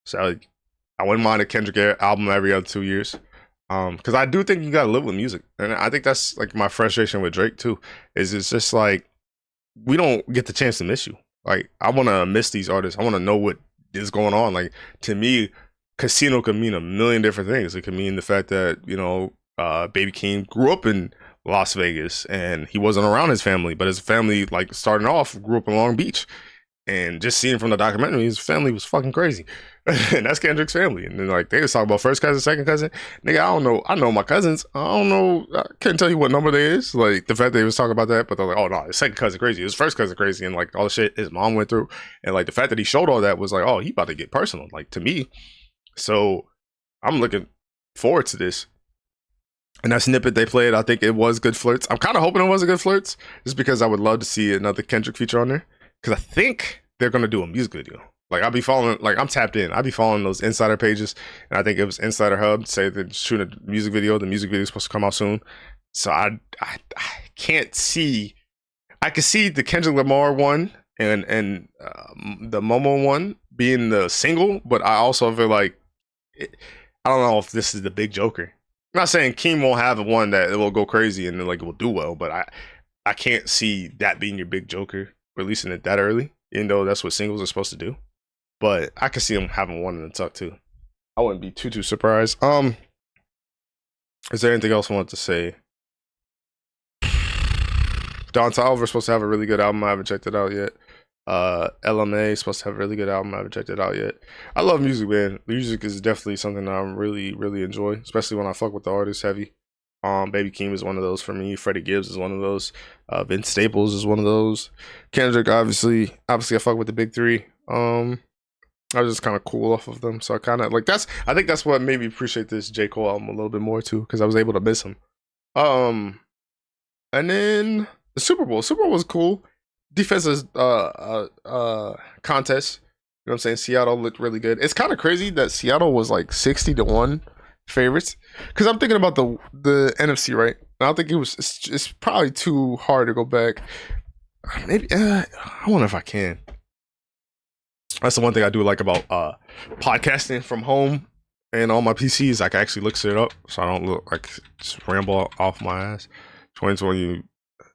So I wouldn't mind a Kendrick album every other 2 years. Because I do think you gotta live with music. And I think that's like my frustration with Drake too, is it's just like, we don't get the chance to miss you. Like, I want to miss these artists. I want to know what is going on. Like, to me, Casino could mean a million different things. It could mean the fact that, you know, Baby Keem grew up in Las Vegas and he wasn't around his family, but his family, like, starting off, grew up in Long Beach. And just seeing from the documentary, his family was fucking crazy. And that's Kendrick's family. And then, like, they was talking about first cousin, second cousin. Nigga, I don't know. I know my cousins. I don't know. I can't tell you what number they is. Like, the fact that they was talking about that, but they're like, oh, no, his second cousin crazy. His first cousin crazy. And, like, all the shit his mom went through. And, like, the fact that he showed all that was like, oh, he about to get personal, like, to me. So I'm looking forward to this. And that snippet they played, I think it was Good Flirts. I'm kind of hoping it was a Good Flirts, just because I would love to see another Kendrick feature on there. Because I think they're going to do a music video. Like, I'll be following, like, I'm tapped in. I'll be following those insider pages. And I think it was Insider Hub say they're shooting a music video. The music video is supposed to come out soon. So I can't see. I can see the Kendrick Lamar one and the Momo one being the single. But I also feel like, I don't know if this is the big joker. I'm not saying Keem won't have one that it will go crazy and then, like, it will do well. But I can't see that being your big joker, releasing it that early. Even though that's what singles are supposed to do. But I could see him having one in the tuck too. I wouldn't be too surprised. Is there anything else I want to say? Don Toliver's supposed to have a really good album. I haven't checked it out yet. LMA is supposed to have a really good album. I haven't checked it out yet. I love music, man. Music is definitely something that I really enjoy, especially when I fuck with the artist heavy. Baby Keem is one of those for me. Freddie Gibbs is one of those. Vince Staples is one of those. Kendrick, obviously I fuck with the big three. I was just kind of cool off of them, so I kind of like I think that's what made me appreciate this J. Cole album a little bit more too, because I was able to miss him. And then the Super Bowl. Super Bowl was cool. Defenses contest. You know what I'm saying? Seattle looked really good. It's kind of crazy that Seattle was like 60-1 favorites, because I'm thinking about the NFC, right? And I think it's probably too hard to go back. Maybe I wonder if I can. That's the one thing I do like about podcasting from home and on my PCs. I can actually look shit up, so I don't look like just ramble off my ass. 2020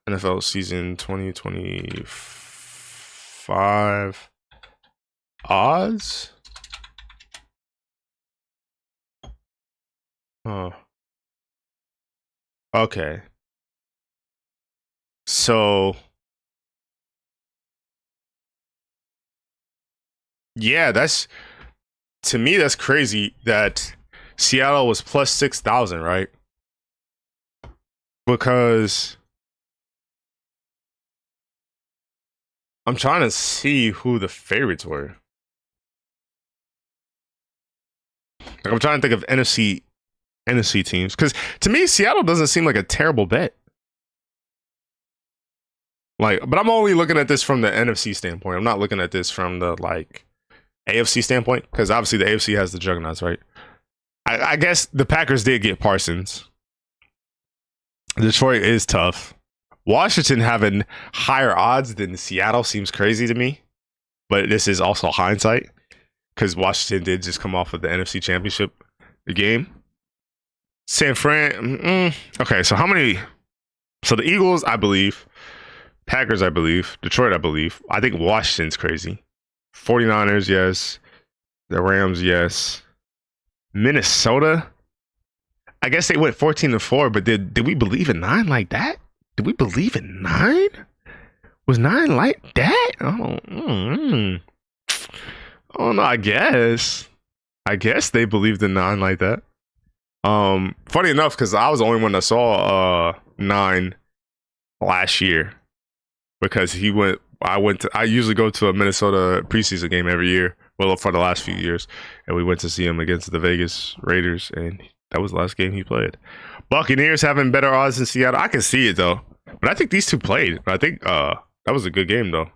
NFL season 2025 odds. Oh, okay. So yeah, to me that's crazy that Seattle was plus 6,000, right? Because I'm trying to see who the favorites were. Like, I'm trying to think of NFC teams, because to me Seattle doesn't seem like a terrible bet. Like, but I'm only looking at this from the NFC standpoint. I'm not looking at this from the like AFC standpoint because obviously the AFC has the juggernauts, right? I guess the Packers did get Parsons. Detroit is tough. Washington having higher odds than Seattle seems crazy to me, but this is also hindsight because Washington did just come off of the NFC Championship game. San Fran, okay, so how many? So the Eagles, I believe. Packers, I believe. Detroit, I believe. I think Washington's crazy. 49ers, yes. The Rams, yes. Minnesota, I guess they went 14-4, but did we believe in 9 like that? Did we believe in 9? Was 9 like that? I don't know. I guess they believed in 9 like that. Funny enough, because I was the only one that saw 9 last year because I usually go to a Minnesota preseason game every year. Well, for the last few years, and we went to see him against the Vegas Raiders, and that was the last game he played. Buccaneers having better odds than Seattle. I can see it though, but I think these two played. I think that was a good game though.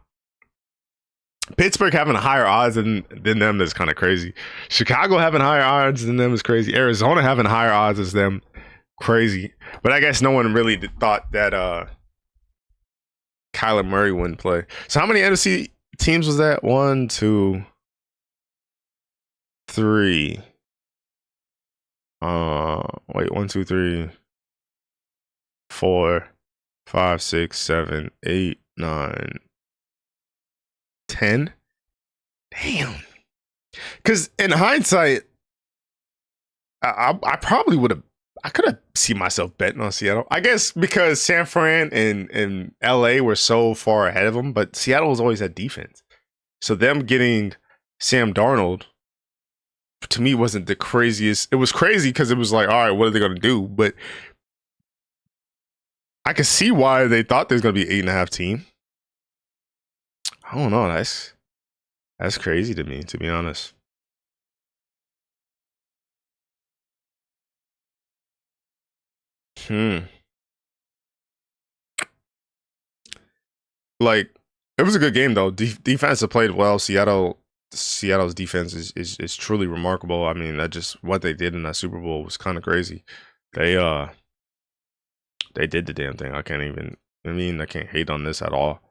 Pittsburgh having higher odds than them is kind of crazy. Chicago having higher odds than them is crazy. Arizona having higher odds as them, crazy. But I guess no one really thought that Kyler Murray wouldn't play. So how many NFC teams was that? 1, 2, 3. Wait, 1, 2, 3, 4, 5, 6, 7, 8, 9, 10. Damn. Because in hindsight, I probably would have. I could have seen myself betting on Seattle. I guess because San Fran and LA were so far ahead of them, but Seattle was always at defense. So them getting Sam Darnold, to me, wasn't the craziest. It was crazy because it was like, all right, what are they going to do? But I could see why they thought there's going to be 8.5 team. I don't know. That's crazy to me, to be honest. Like, it was a good game though. Defense have played well. Seattle's defense is truly remarkable. I mean, that just what they did in that Super Bowl was kind of crazy. They did the damn thing. I can't hate on this at all.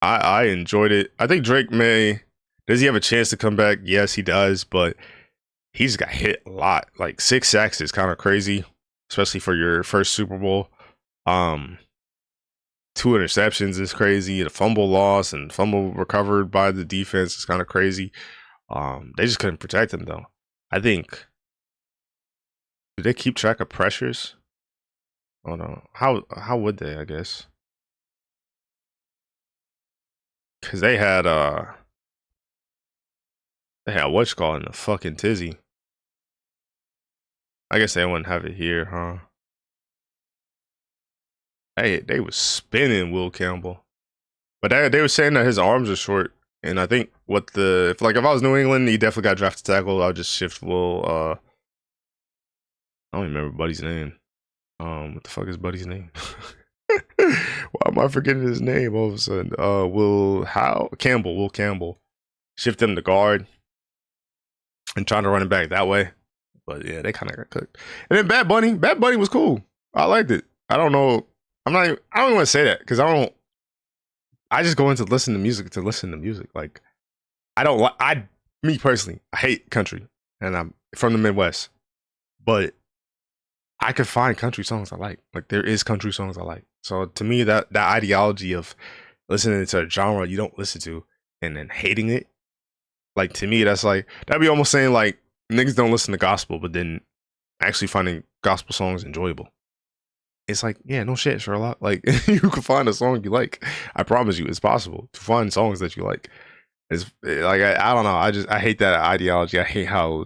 I enjoyed it. I think Drake does he have a chance to come back? Yes, he does, but he's got hit a lot. Like 6 sacks is kind of crazy, especially for your first Super Bowl. 2 interceptions is crazy. The fumble loss and fumble recovered by the defense is kind of crazy. They just couldn't protect him though. I think. Did they keep track of pressures? Oh no. How would they? I guess because they had what's called in the fucking tizzy. I guess they wouldn't have it here, huh? Hey, they was spinning Will Campbell, but they were saying that his arms are short, and I think if I was New England, he definitely got drafted tackle. I'll just shift Will. I don't even remember Buddy's name. What the fuck is Buddy's name? Why am I forgetting his name all of a sudden? Will Campbell. Shift him to guard and trying to run it back that way. But yeah, they kind of got cooked. And then Bad Bunny was cool. I liked it. I don't know. I don't even want to say that because I just go into listen to music. Like, me personally, I hate country and I'm from the Midwest, but I could find country songs I like. Like, there is country songs I like. So to me, that ideology of listening to a genre you don't listen to and then hating it, like, to me, that'd be almost saying like niggas don't listen to gospel, but then actually finding gospel songs enjoyable. It's like, yeah, no shit, Sherlock. Like, you can find a song you like. I promise you, it's possible to find songs that you like. It's like, I don't know. I hate that ideology. I hate how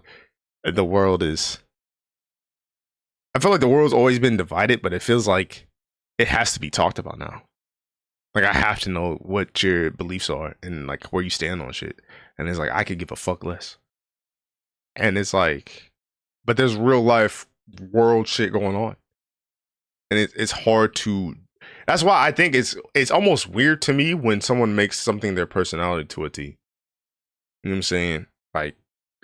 the world is. I feel like the world's always been divided, but it feels like it has to be talked about now. Like, I have to know what your beliefs are and like where you stand on shit. And it's like, I could give a fuck less. And it's like, but there's real life world shit going on. and it's hard to. That's why I think it's almost weird to me when someone makes something their personality to a T. You know what I'm saying? Like,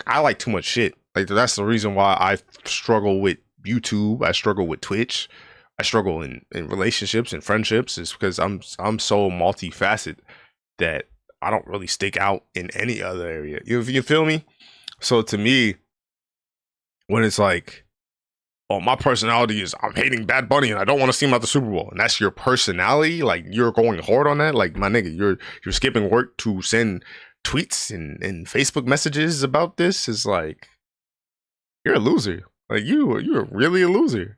I like too much shit. Like, that's the reason why I struggle with YouTube. I struggle with Twitch. I struggle in relationships and friendships, is because I'm so multifaceted that I don't really stick out in any other area. You feel me? So to me, when it's like, oh, my personality is I'm hating Bad Bunny and I don't want to see him at the Super Bowl, and that's your personality, like you're going hard on that, like my nigga, you're skipping work to send tweets and Facebook messages about this, is like, you're a loser. Like you're really a loser.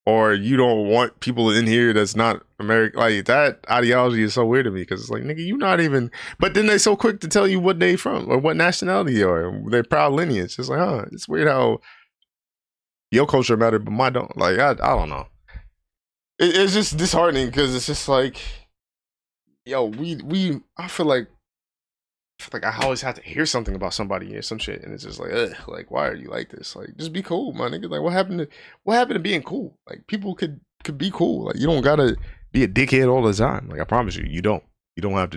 Or you don't want people in here that's not American. Like, that ideology is so weird to me, because it's like, nigga, you not even. But then they so quick to tell you what they from or what nationality they are, their proud lineage. It's like, huh, it's weird how your culture mattered, but mine don't. Like, I don't know. It's just disheartening, because it's just like, yo, I feel like I always have to hear something about somebody or some shit, and it's just like, ugh, like, why are you like this? Like, just be cool, my nigga. Like, what happened to being cool? Like, people could be cool. Like, you don't gotta be a dickhead all the time. Like, I promise you, you don't. You don't have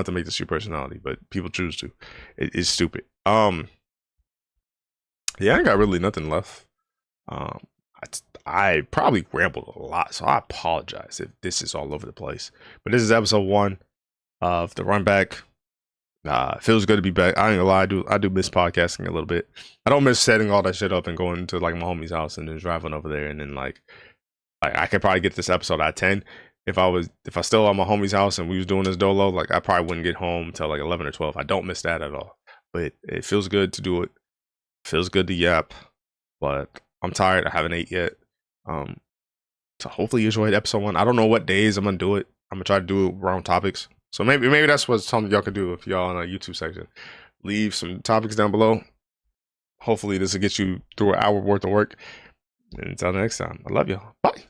to make this your personality, but people choose to. It's stupid. Yeah, I got really nothing left. I probably rambled a lot, so I apologize if this is all over the place. But this is episode 1 of the Runback. Feels good to be back. I ain't gonna lie, I do miss podcasting a little bit. I don't miss setting all that shit up and going to like my homie's house and then driving over there, and then like I could probably get this episode at 10 if I still at my homie's house and we was doing this dolo. Like, I probably wouldn't get home till like 11 or 12. I don't miss that at all. But it feels good to do it. Feels good to yap. But I'm tired. I haven't ate yet. So hopefully you enjoyed episode 1. I don't know what days I'm gonna do it. I'm gonna try to do it around topics. So maybe that's what something y'all can do if y'all in the YouTube section. Leave some topics down below. Hopefully this will get you through an hour worth of work. And until next time, I love y'all. Bye.